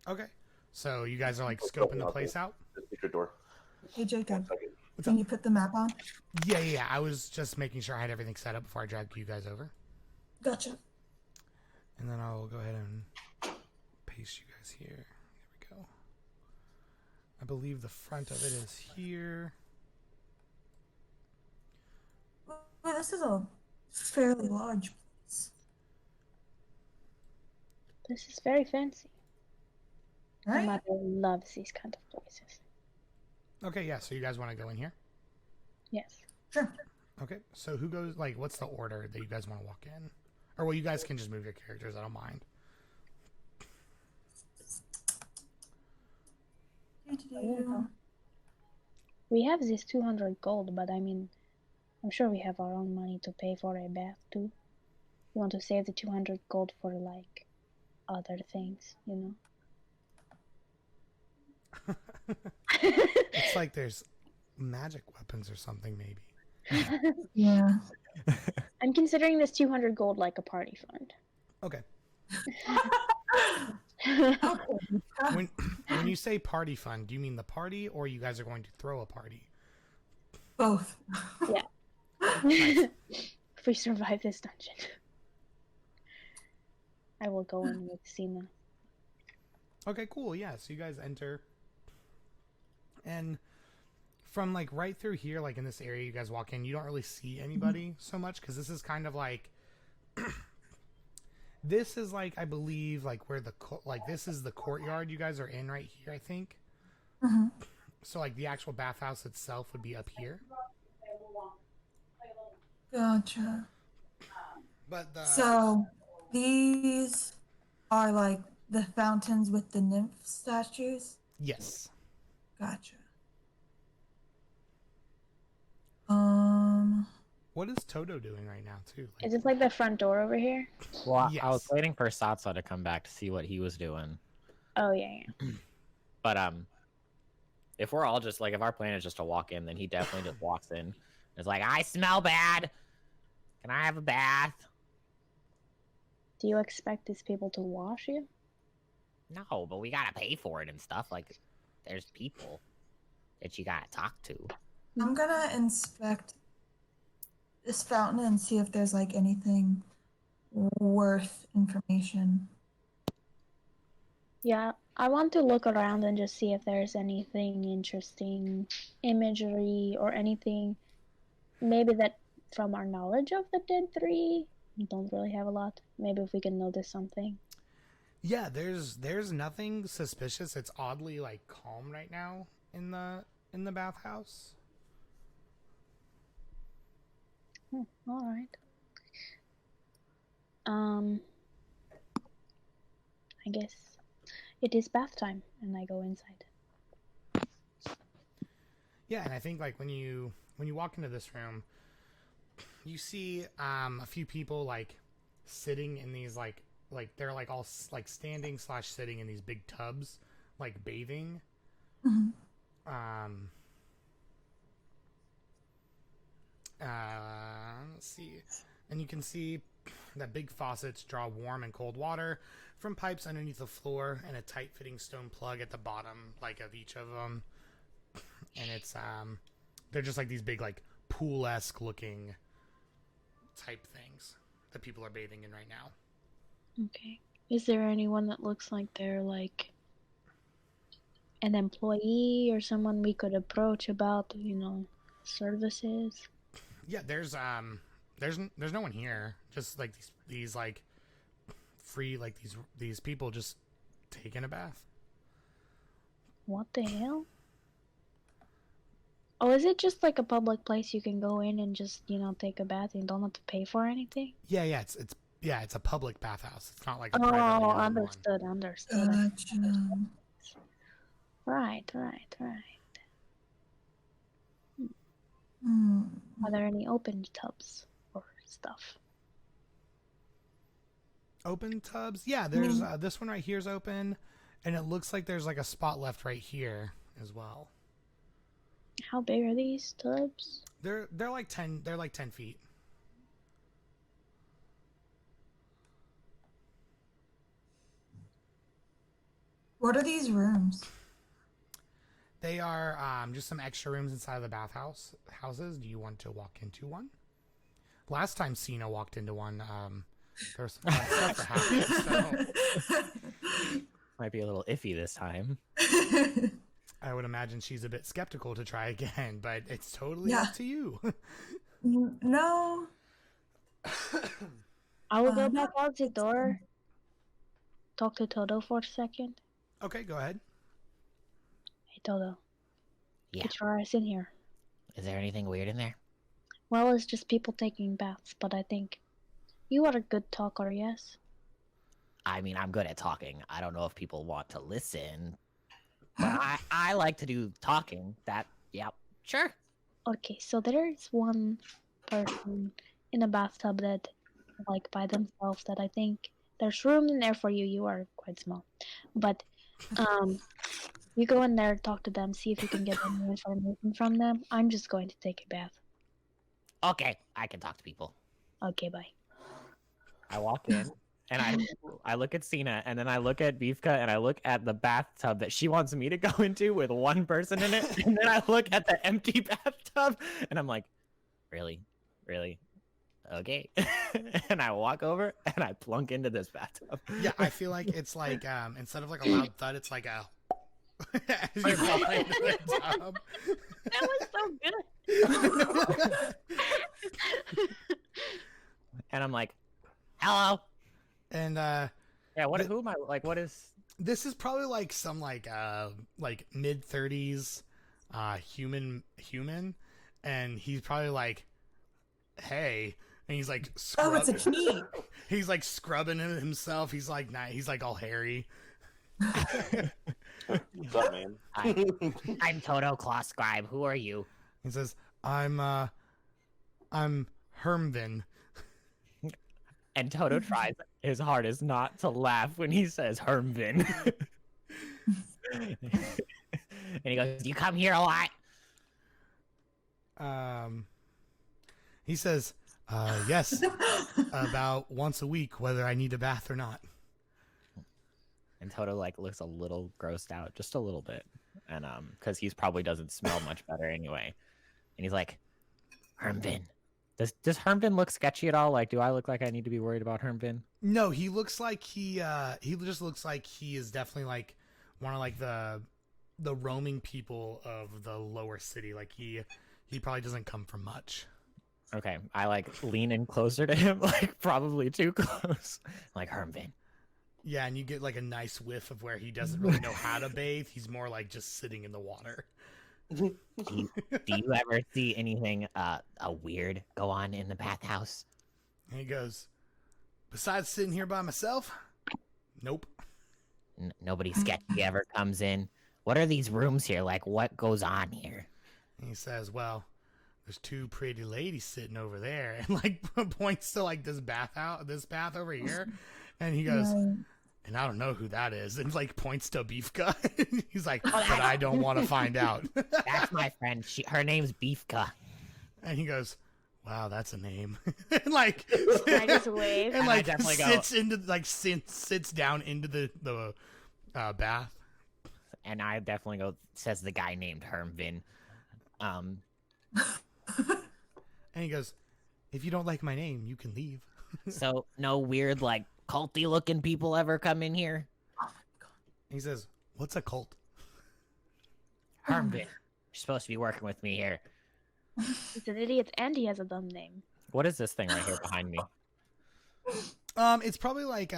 Okay. So you guys are like scoping the place out? The secret door. Hey, Jacob, What's can up? you put the map on? Yeah. I was just making sure I had everything set up before I dragged you guys over. Gotcha. And then I'll go ahead and paste you guys here. There we go. I believe the front of it is here. Well, this is a fairly large place, This is very fancy. My right? mother loves these kind of places. Okay, yeah, so you guys want to go in here? Yes. Sure. Okay, so who goes, like, what's the order that you guys want to walk in? Or, well, you guys can just move your characters, I don't mind. We have this 200 gold, but I mean, I'm sure we have our own money to pay for a bath too. You want to save the 200 gold for like other things, It's like there's magic weapons or something, maybe. Yeah. I'm considering this 200 gold like a party fund. Okay. Okay. When you say party fun, do you mean the party, or you guys are going to throw a party? Both. Yeah. Nice. If we survive this dungeon, I will go in with Sina. Okay, cool. Yeah, so you guys enter, and from like right through here, like in this area, you guys walk in. You don't really see anybody so much because this is kind of like. This is like, I believe, like where like this is the courtyard you guys are in right here, I think. Mm-hmm. So like the actual bathhouse itself would be up here. Gotcha. But So these are like the fountains with the nymph statues? yes. Gotcha. What is Toto doing right now too? Is it like the front door over here? Well, I was Yes. waiting for Satsa to come back to see what he was doing. Oh yeah. But if we're all just like, if our plan is just to walk in, then he definitely just walks in. It's like, I smell bad. Can I have a bath? Do you expect these people to wash you? No, but we gotta pay for it and stuff. Like, there's people that you gotta talk to. I'm gonna inspect this fountain and see if there's like anything worth information. Yeah, I want to look around and just see if there's anything interesting, imagery or anything. Maybe that from our knowledge of the Dead Three, we don't really have a lot. Maybe if we can notice something. Yeah, there's nothing suspicious. It's oddly like calm right now in the bathhouse. All right. I guess it is bath time, and I go inside. Yeah, and I think like when you walk into this room, you see a few people like sitting in these like they're like all like standing / sitting in these big tubs, like bathing. Mhm. Let's see, and you can see that big faucets draw warm and cold water from pipes underneath the floor and a tight-fitting stone plug at the bottom, like of each of them. And it's they're just like these big like pool-esque looking type things that people are bathing in right now. Okay. Is there anyone that looks like they're like an employee or someone we could approach about, services? Yeah, there's no one here. Just like these like free like these people just taking a bath. What the hell? Oh, is it just like a public place you can go in and just, take a bath and don't have to pay for anything? Yeah, it's a public bathhouse. It's not like a privately owned Oh, one. understood. Gotcha. Right. Hmm. Are there any open tubs or stuff? Open tubs? Yeah, there's this one right here is open, and it looks like there's like a spot left right here as well. How big are these tubs? They're like 10 feet. What are these rooms? They are just some extra rooms inside of the houses. Do you want to walk into one? Last time Cena walked into one, there was some stuff that happened, so Might be a little iffy this time. I would imagine she's a bit skeptical to try again, but it's totally Yeah. up to you. No. I will go back out the door. Talk to Toto for a second. Okay, go ahead. Hey, Toto. Yeah. Get your ass in here. Is there anything weird in there? Well, it's just people taking baths, but I think you are a good talker, yes? I mean, I'm good at talking. I don't know if people want to listen, but I like to do talking. Sure. Okay, so there is one person in a bathtub that, like, by themselves that I think there's room in there for you. You are quite small. But, you go in there, talk to them, see if you can get any information from them. I'm just going to take a bath. Okay, I can talk to people. Okay, bye. I walk in, And I look at Cena, and then I look at Beefka, and I look at the bathtub that she wants me to go into with one person in it, and then I look at the empty bathtub, and I'm like, really? Okay. And I walk over, and I plunk into this bathtub. Yeah, I feel like it's like instead of like a loud thud, it's like a as you fall into the tub. That was so good. And I'm like, hello. And Yeah, who am I? Like, what is? this is probably like some like mid-30s human, and he's probably like, hey, and he's like Oh, it's a he. he's like scrubbing himself. He's like he's like all hairy. What's up, man? Hi, I'm Toto Claw Scribe. Who are you? He says, I'm Hermvin. And Toto tries his hardest not to laugh when he says Hermvin. And he goes, "You come here a lot?" He says, yes, about once a week, whether I need a bath or not. And Toto like looks a little grossed out, just a little bit, and because he's probably doesn't smell much better anyway. And he's like, "Hermvin, does Hermvin look sketchy at all? Like, do I look like I need to be worried about Hermvin?" No, he looks like he just looks like he is definitely like one of like the roaming people of the lower city. Like he probably doesn't come from much. Okay, I like lean in closer to him, like probably too close. Like, Hermvin, Yeah, and you get like a nice whiff of where he doesn't really know how to bathe. He's more like just sitting in the water. do you ever see anything weird go on in the bathhouse? And he goes, besides sitting here by myself, nope. Nobody sketchy ever comes in. What are these rooms here? Like, what goes on here? And he says, well, there's two pretty ladies sitting over there, and like points to like this bath over here, and he goes, and I don't know who that is, and like points to Beefka. He's like, but I don't want to find out. That's my friend. Her name's Beefka. And he goes, wow, that's a name. And like, I just wave. and I like definitely sits down into the bath. And I definitely go, says the guy named Hermvin. And he goes, if you don't like my name, you can leave. So no weird, like, culty looking people ever come in here? He says, what's a cult? Hermvin, you're supposed to be working with me here. He's an idiot and he has a dumb name. What is this thing right here behind me? It's probably like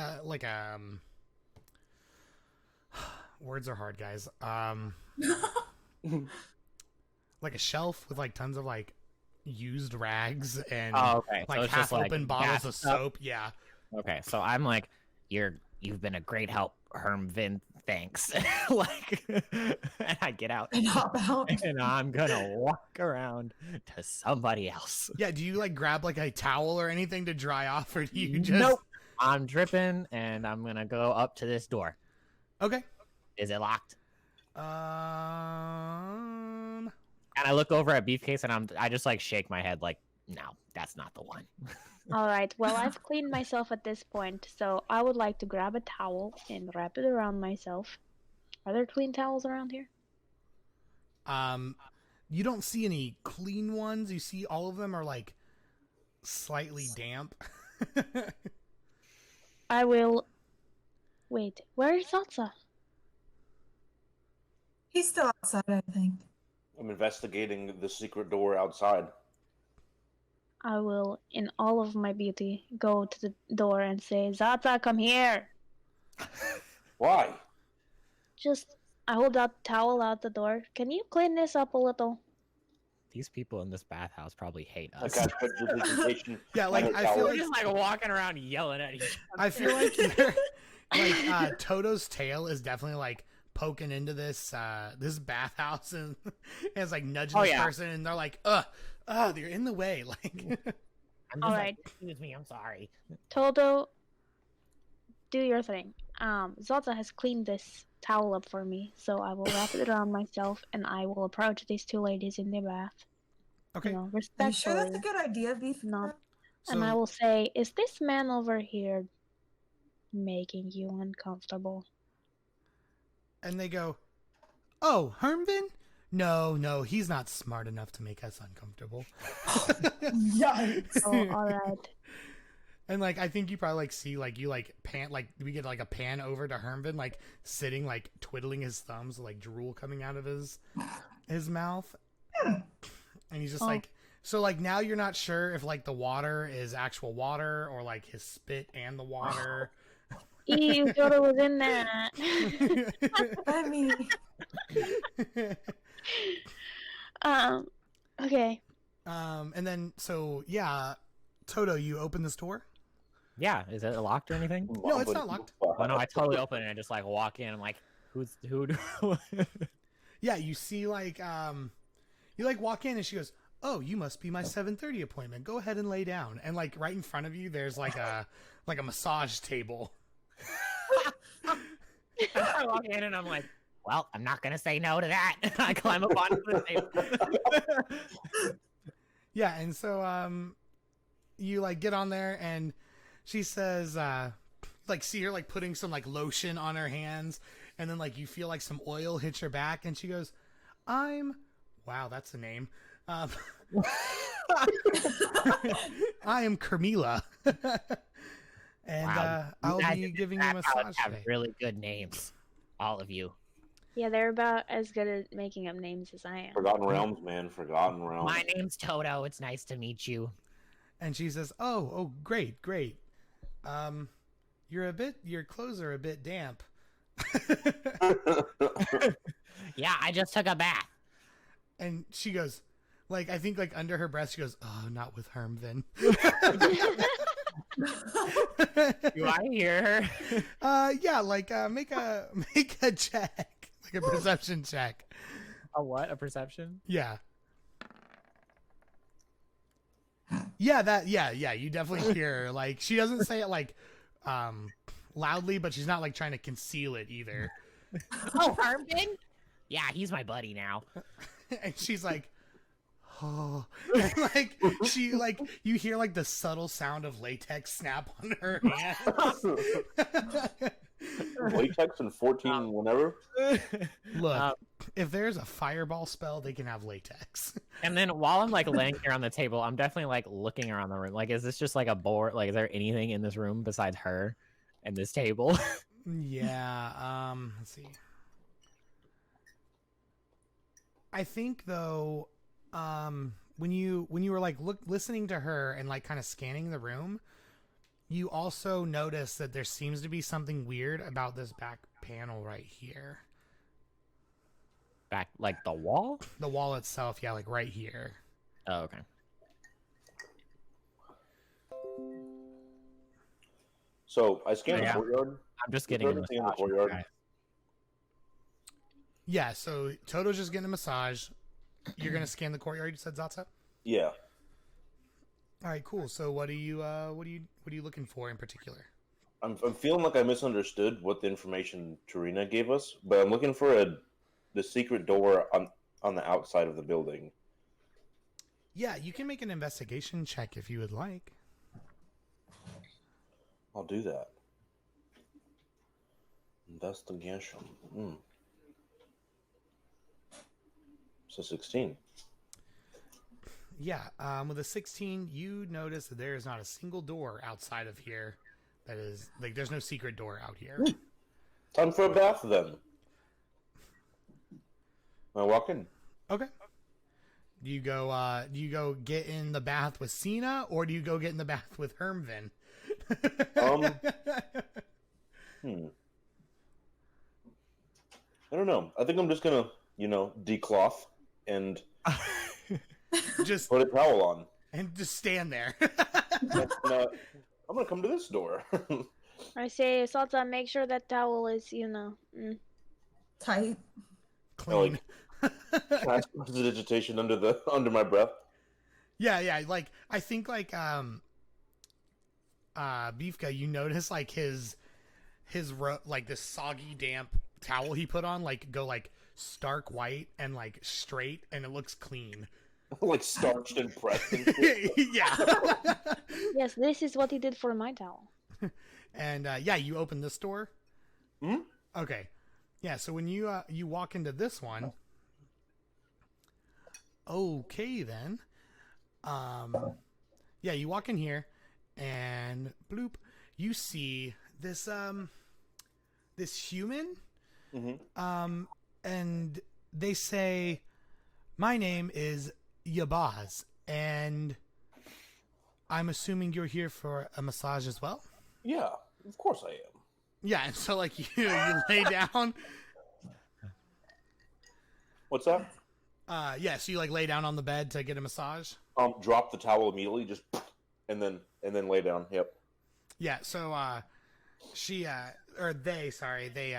words are hard, guys. Like a shelf with like tons of like used rags and Okay. like So it's half just, like, open bottles gas of stuff. soap. Yeah. Okay, so I'm like, you've been a great help, Hermvin. Thanks. Like, and I get out, And hop out. and I'm gonna walk around to somebody else. Yeah. Do you like grab like a towel or anything to dry off, or do you just? Nope. I'm dripping, and I'm gonna go up to this door. Okay. Is it locked? Um. And I look over at Beefcase, and I just like shake my head, like, no, that's not the one. All right. Well, I've cleaned myself at this point, so I would like to grab a towel and wrap it around myself. Are there clean towels around here? You don't see any clean ones. You see all of them are like slightly damp. I will. Wait, where is Satsa? He's still outside, I think. I'm investigating the secret door outside. I will, in all of my beauty, go to the door and say, Zata, come here! Why? Just, I hold out the towel out the door. Can you clean this up a little? These people in this bathhouse probably hate I us. got vegetation. Yeah, like on her I feel towel. We're like just like walking around yelling at each other. I feel like you're, like Toto's tail is definitely like poking into this this bathhouse and it's like nudging this person, and they're like, they're in the way. Like, I'm just All like, right. excuse me, I'm sorry. Toto, do your thing. Zata has cleaned this towel up for me, so I will wrap it around myself and I will approach these two ladies in the bath. okay, You know, Are you respectfully. sure that's a good idea, Beef? Not- so And I will say, is this man over here making you uncomfortable? And they go, "Oh, Hermvin? No, he's not smart enough to make us uncomfortable." Yikes. Oh, all right. And like I think you probably like see like you like pan like we get like a pan over to Hermvin like sitting like twiddling his thumbs like drool coming out of his mouth, and he's just Oh. like so like now you're not sure if like the water is actual water or like his spit and the water. Ew, Toto was in that. I mean, Okay. And then so yeah, Toto, you open this door. Yeah, is it locked or anything? No, it's not locked. Oh no, I totally open it and just like walk in. I'm like, who? Yeah, you see like you like walk in and she goes, "Oh, you must be my 7:30 appointment. Go ahead and lay down." And like right in front of you there's like a massage table. I walk in and I'm like, well, I'm not gonna say no to that. I climb up onto the table. Yeah, and so you like get on there and she says like see her like putting some like lotion on her hands, and then like you feel like some oil hits your back, and she goes, wow, that's a name. I am Carmila. And Wow. I'll guys be in giving this you a map house massage have today. really good names, all of you. Yeah, they're about as good at making up names as I am. Forgotten Realms, man. Forgotten Realms. My name's Toto. It's nice to meet you. And she says, "Oh, great. Your clothes are a bit damp." Yeah, I just took a bath. And she goes, like I think like under her breath she goes, "Oh, not with Hermvin." Do I hear her? Yeah, like make a check, like a perception check. A what? A perception? Yeah. Yeah, you definitely hear her. Like she doesn't say it like loudly, but she's not like trying to conceal it either. Oh, Hermvin? Yeah, he's my buddy now. And she's like, "Oh," and like she like you hear like the subtle sound of latex snap on her hands. Latex and 14 whenever. Look, if there's a fireball spell, they can have latex. And then while I'm like laying here on the table, I'm definitely like looking around the room. Like, is this just like a board? Like, is there anything in this room besides her and this table? Yeah. Let's see. I think though, when you were like listening to her and like kind of scanning the room, you also notice that there seems to be something weird about this back panel right here. Back, like the wall? The wall itself, yeah, like right here. Oh, okay. So I scanned Yeah. the courtyard. I'm just getting a Everything in the massage. courtyard. guys. Yeah, so Toto's just getting a massage. You're gonna scan the courtyard, you said, Zatsa? Yeah. All right, cool. So what are you looking for in particular? I'm feeling like I misunderstood what the information Tarina gave us, but I'm looking for the secret door on the outside of the building. Yeah, you can make an investigation check if you would like. I'll do that. Investigation. So 16. Yeah, with a 16, you notice that there is not a single door outside of here. That is, like, there's no secret door out here. Time for a bath then. I walk in. Okay. Do you go get in the bath with Cena, or do you go get in the bath with Hermvin? I don't know. I think I'm just gonna, decloth and Just put a towel on. and just stand there. I'm gonna come to this door. I say, Salta, make sure that towel is, tight. Clean. Cast prestidigitation under my breath. Yeah. Like I think like Beefka, you notice like his like this soggy damp towel he put on like go like stark white and like straight, and it looks clean. Like starched and pressed. And Yeah. Yes, this is what he did for my towel. And yeah, you open this door. Hmm? Okay. Yeah. So when you walk into this one, okay then. Yeah, you walk in here, and bloop, you see this this human. Mm-hmm. And they say, "My name is Yabaz, and I'm assuming you're here for a massage as well." Yeah, of course I am. Yeah, and so like you lay down. What's that? Yeah, so you like lay down on the bed to get a massage. Drop the towel immediately, just and then lay down. Yep. Yeah, so she or they, sorry, they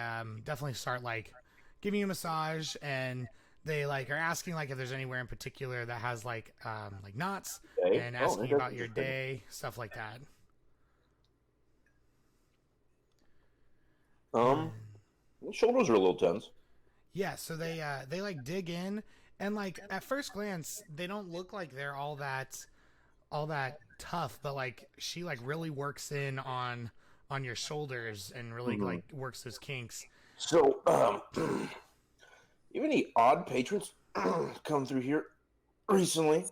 definitely start like giving you a massage, and they like are asking like if there's anywhere in particular that has like knots, Okay. and Oh, asking that's about your interesting. day, stuff like that. Shoulders are a little tense. Yeah, so they like dig in, and like at first glance they don't look like they're all that tough, but like she like really works in on your shoulders and really Mhm. like works those kinks. So, you have any odd patrons come through here recently?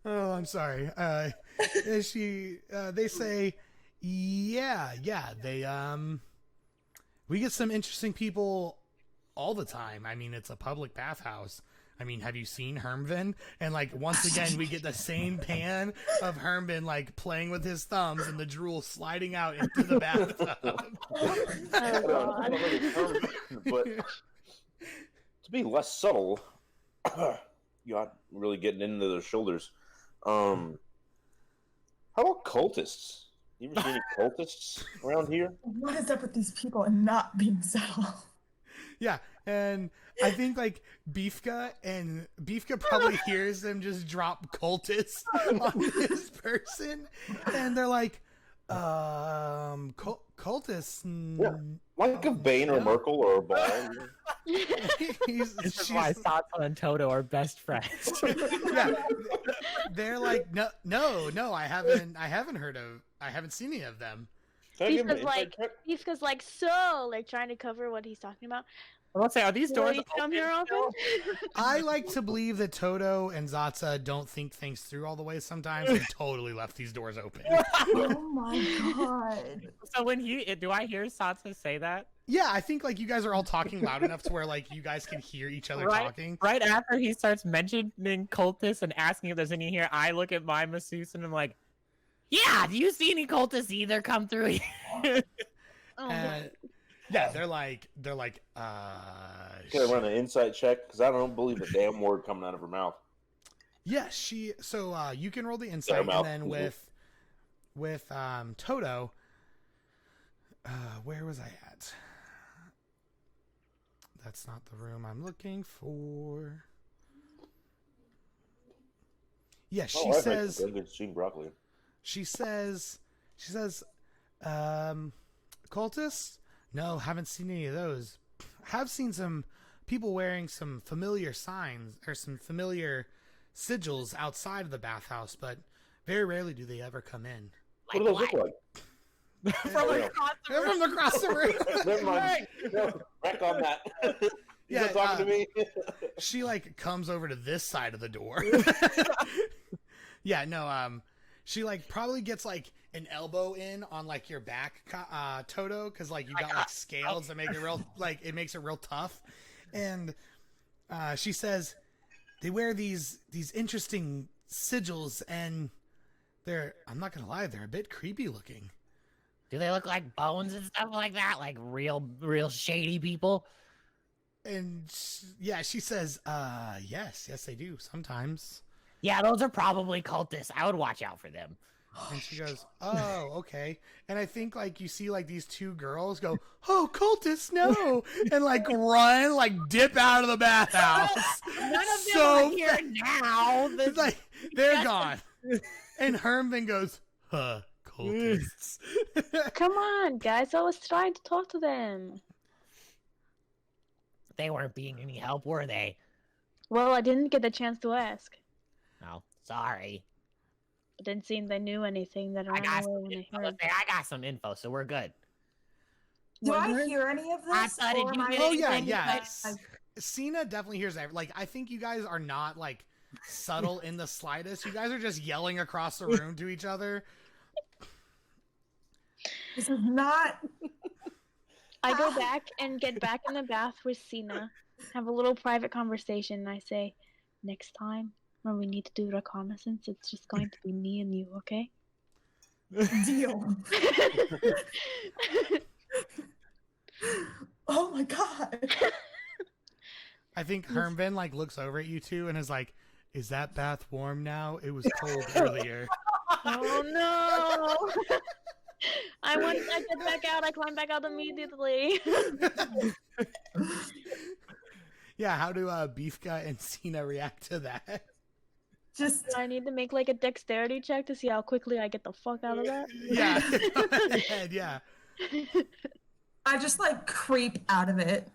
Oh, I'm sorry. They say, yeah, we get some interesting people all the time. I mean, it's a public bathhouse. I mean, have you seen Hermvin? And like once again, we get the same pan of Hermvin like playing with his thumbs and the drool sliding out into the bathtub. I don't know if it's Hermvin, but to be less subtle, you're not really getting into their shoulders. How about cultists? You ever see any cultists around here? What is up with these people and not being subtle? Yeah, and I think like Beefka probably hears them just drop cultists on this person, and they're like, cultists. Yeah, like a Bane or no." Merkel or a Ball. This This is why Satsa and Toto are best friends. Yeah, they're like, no, I haven't seen any of them. Can I give him an Beefka's insight like, check? Beefka's like, so, like, trying to cover what he's talking about. I will say, are these Do doors you come here open often? still? I like to believe that Toto and Zatsa don't think things through all the way sometimes, and totally left these doors open. Oh my god. So when do I hear Satsa say that? Yeah, I think like you guys are all talking loud enough to where like you guys can hear each other talking. Right after he starts mentioning cultists and asking if there's any here, I look at my masseuse and I'm like, yeah, do you see any cultists either come through here? Yeah, they're like, Can I run an insight check? Because I don't believe a damn word coming out of her mouth. yeah, so you can roll the insight, and mouth. then with Toto, where was I at? That's not the room I'm looking for. Yeah, she says. Broccoli. She says, cultists? No, haven't seen any of those. Have seen some people wearing some familiar signs or some familiar sigils outside of the bathhouse, but very rarely do they ever come in. What do those look like? From across the They're from across the room. Never mind. No, back on that. You're Yeah, not talking to me. She like comes over to this side of the door. Yeah, no, she like probably gets like an elbow in on like your back, Toto, because like you got like scales that make it real like it makes it real tough. And she says they wear these interesting sigils, and I'm not gonna lie, they're a bit creepy looking. Do they look like bones and stuff like that? Like real shady people? And she says, yes, they do sometimes. Yeah, those are probably cultists. I would watch out for them. And she goes, oh, okay. And I think like you see like these two girls go, oh, cultists, no, and like run, like dip out of the bathhouse. None of them are here now. It's like they're gone. And Hermvin goes, cultists. Come on, guys. I was trying to talk to them. They weren't being any help, were they? Well, I didn't get a chance to ask. Oh, sorry. It didn't seem they knew anything that I ran got away some when I info. heard. I got some info, so we're good. Do What I heard? hear any of I this? thought, did or you am I get Oh yeah, anything? yeah. like, Cena definitely hears that. Like, I think you guys are not like subtle in the slightest. You guys are just yelling across the room to each other. this is not. I go back and get back in the bath with Cena, have a little private conversation, and I say, next time when we need to do reconnaissance, it's just going to be me and you, okay? Deal. Oh my god. I think Hermvin like looks over at you two and is like, "Is that bath warm now? It was cold earlier." Oh no! I get back out, I climb back out immediately. Yeah, how do Beefka and Cena react to that? Just Do I need to make like a dexterity check to see how quickly I get the fuck out of that? Yeah, yeah. I just like creep out of it.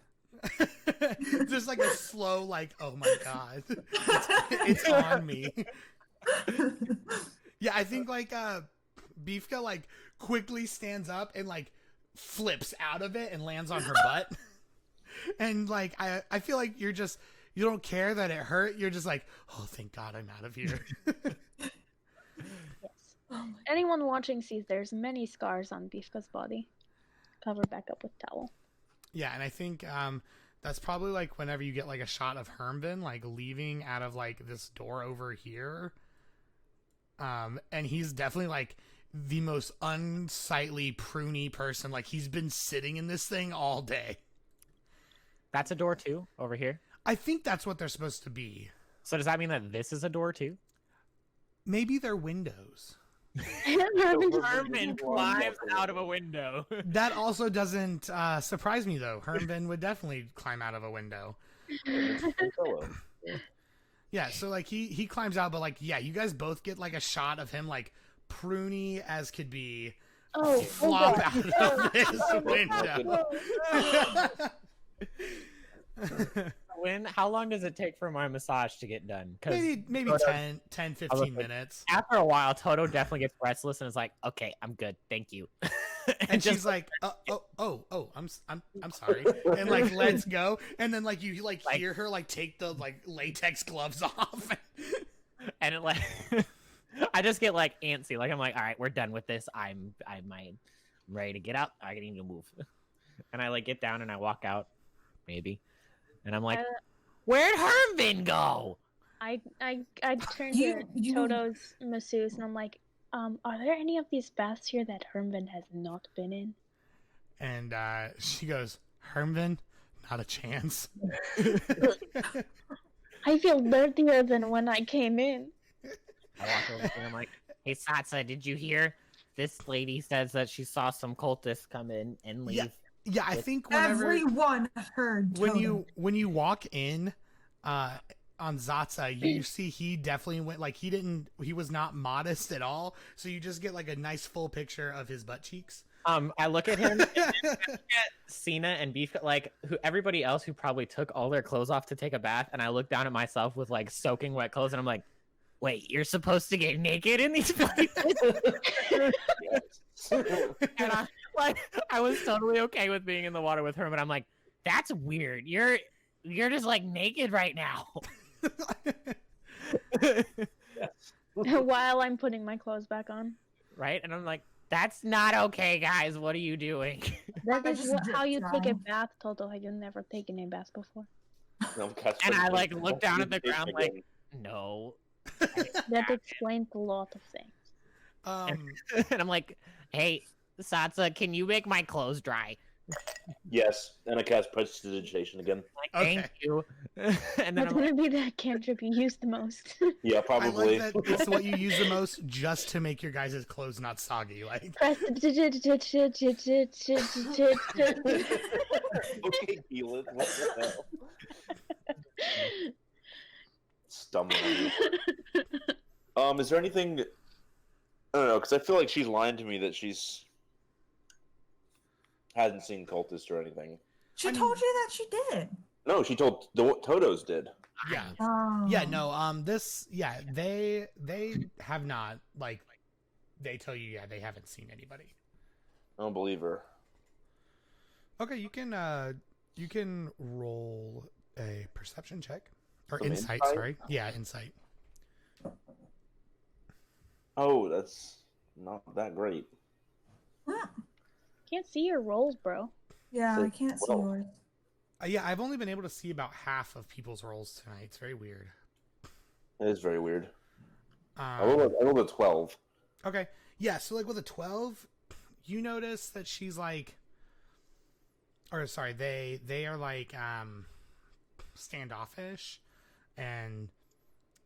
Just like a slow, like, oh my god, it's on me. Yeah, I think like Beefka like quickly stands up and like flips out of it and lands on her butt. And like I feel like you don't care that it hurt. You're just like, oh, thank God I'm out of here. Yes. Anyone watching sees there's many scars on Beefka's body. Covered back up with towel. Yeah, and I think that's probably like whenever you get like a shot of Hermvin like leaving out of like this door over here. And he's definitely like the most unsightly, pruny person. Like he's been sitting in this thing all day. That's a door too over here. I think that's what they're supposed to be. So does that mean that this is a door too? Maybe they're windows. Hermvin climbs out of a window. That also doesn't surprise me though. Hermvin would definitely climb out of a window. Yeah, so like he climbs out, but like yeah, you guys both get like a shot of him like pruny as could be flop out of his window. How long does it take for my massage to get done? Maybe 10, 15 minutes. After a while, Toto definitely gets restless and is like, "Okay, I'm good, thank you." And she's like, I'm sorry," and like lets go, and then like you like hear her like take the like latex gloves off, and it like I just get like antsy, like I'm like, "All right, we're done with this. I'm ready to get out. I need to move," and I like get down and I walk out, maybe. And I'm like, where'd Hermvin go? I turn to Toto's masseuse and I'm like, are there any of these baths here that Hermvin has not been in? And she goes, "Hermvin, not a chance." I feel dirtier than when I came in. I walk over and I'm like, "Hey Satsa, did you hear? This lady says that she saw some cultists come in and leave." Yeah, I think whenever everyone heard when you walk in on Zatsa, you see he definitely went like he was not modest at all. So you just get like a nice full picture of his butt cheeks. I look at him, at Cena and Beef, like everybody else who probably took all their clothes off to take a bath, and I look down at myself with like soaking wet clothes, and I'm like, "Wait, you're supposed to get naked in these places?" And I was totally okay with being in the water with her, but I'm like, "That's weird. You're just like naked right now." While I'm putting my clothes back on. Right? And I'm like, "That's not okay, guys. What are you doing?" That is how you take a bath, Toto. Have you never taken a bath before? And I like look down at the ground like, "No." That explains a lot of things. And I'm like, "Hey, Satsa, can you make my clothes dry?" Yes, and I cast prestidigitation again. Like, thank you. And then That's gonna be the cantrip you use the most. Yeah, I probably. like that it's what you use the most just to make your guys' clothes not soggy. Like Okay, Keelan, what the hell? Stumbling. Is there anything? I don't know, because I feel like she's lying to me that she's hasn't seen cultists or anything. She told you that she did. No, she told the Totos did. Yeah. Oh. Yeah, no, they have not, like, they tell you, yeah, they haven't seen anybody. I don't believe her. Okay, you can roll a perception check. Or Some insight, insight? sorry. Yeah, insight. Oh, that's not that great. Can't see your rolls, bro. Yeah, So- I can't see well, yours. Yeah, I've only been able to see about half of people's rolls tonight. It's very weird. It is very weird. I Um, rolled a 12. okay. Yeah, so like with a 12, you notice that she's like, or sorry, they are like standoffish, and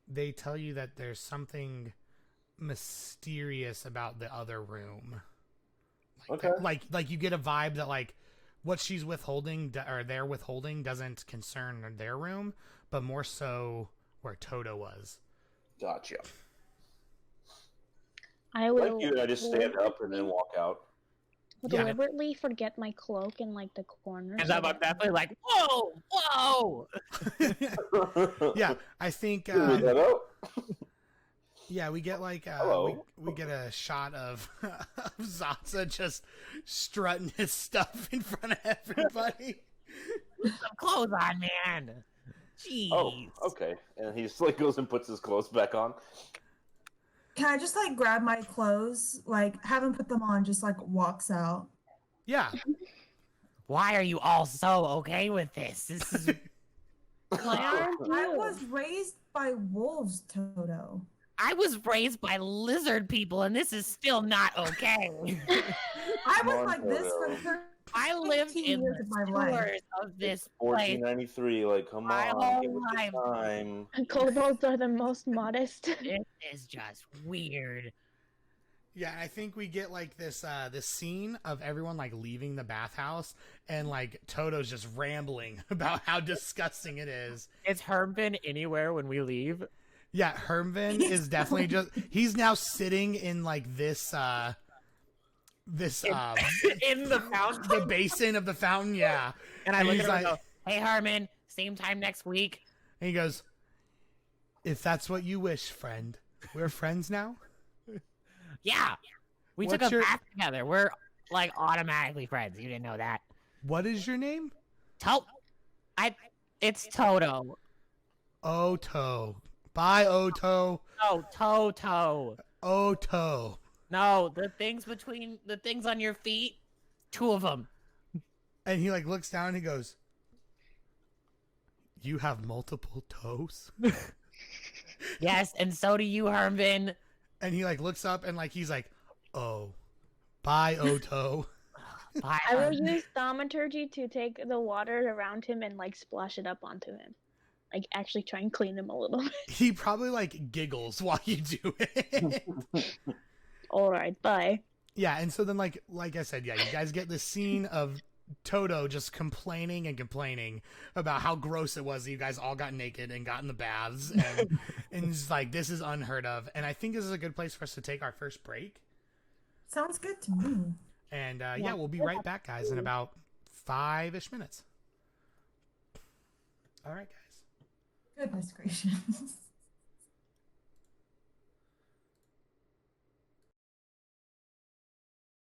they tell you that there's something mysterious about the other room. Okay. Like you get a vibe that like what she's withholding or they're withholding doesn't concern their room, but more so where Toto was. Gotcha. I will Thank you. I just stand up and then walk out. Yeah. deliberately forget my cloak in like the corner. And so I'm that- definitely like, whoa, whoa. Yeah, I think Give me that up. yeah, we get like Hello. we get a shot of Zatsa just strutting his stuff in front of everybody. Put some clothes on, man. Jeez. Oh, okay. And he just like goes and puts his clothes back on. Can I just like grab my clothes, like have him put them on, just like walks out? Yeah. Why are you all so okay with this? This is Why aren't I you? was raised by wolves, Toto. I was raised by lizard people, and this is still not okay. I Come was on, like this for Toto. the first I lived 15 in years the of my life. sewers of this place. 1493. Like, come My on, whole give us life. the time. Kobolds are the most modest. This is just weird. Yeah, I think we get like this this scene of everyone like leaving the bathhouse and like Toto's just rambling about how disgusting it is. Is Hermvin anywhere when we leave? Yeah, Hermvin is definitely just he's now sitting in like this this In the fountain. the basin of the fountain, yeah. And I look he's at him and like- go, hey, Herman, same time next week. And he goes, "If that's what you wish, friend. We're friends now?" Yeah. We took What's a your- bath together. We're like automatically friends. You didn't know that. What is your name? It's Toto. Oto. Bye, Oto. Oh, Toto. Oto. No, the things on your feet, 2 of them. And he like looks down and he goes, "You have multiple toes?" Yes, and so do you, Hermvin. And he like looks up and like he's like, "Oh, bye, Oto." Bye, I will Hermvin. use thaumaturgy to take the water around him and like splash it up onto him. Like actually try and clean him a little bit. He probably like giggles while you do it. Alright, bye. Yeah, and so then like I said, yeah, you guys get this scene of Toto just complaining and complaining about how gross it was that you guys all got naked and got in the baths and it's like this is unheard of. And I think this is a good place for us to take our first break. Sounds good to me. And yeah, we'll be right back, guys, in about 5-ish minutes. All right, guys. Goodness gracious.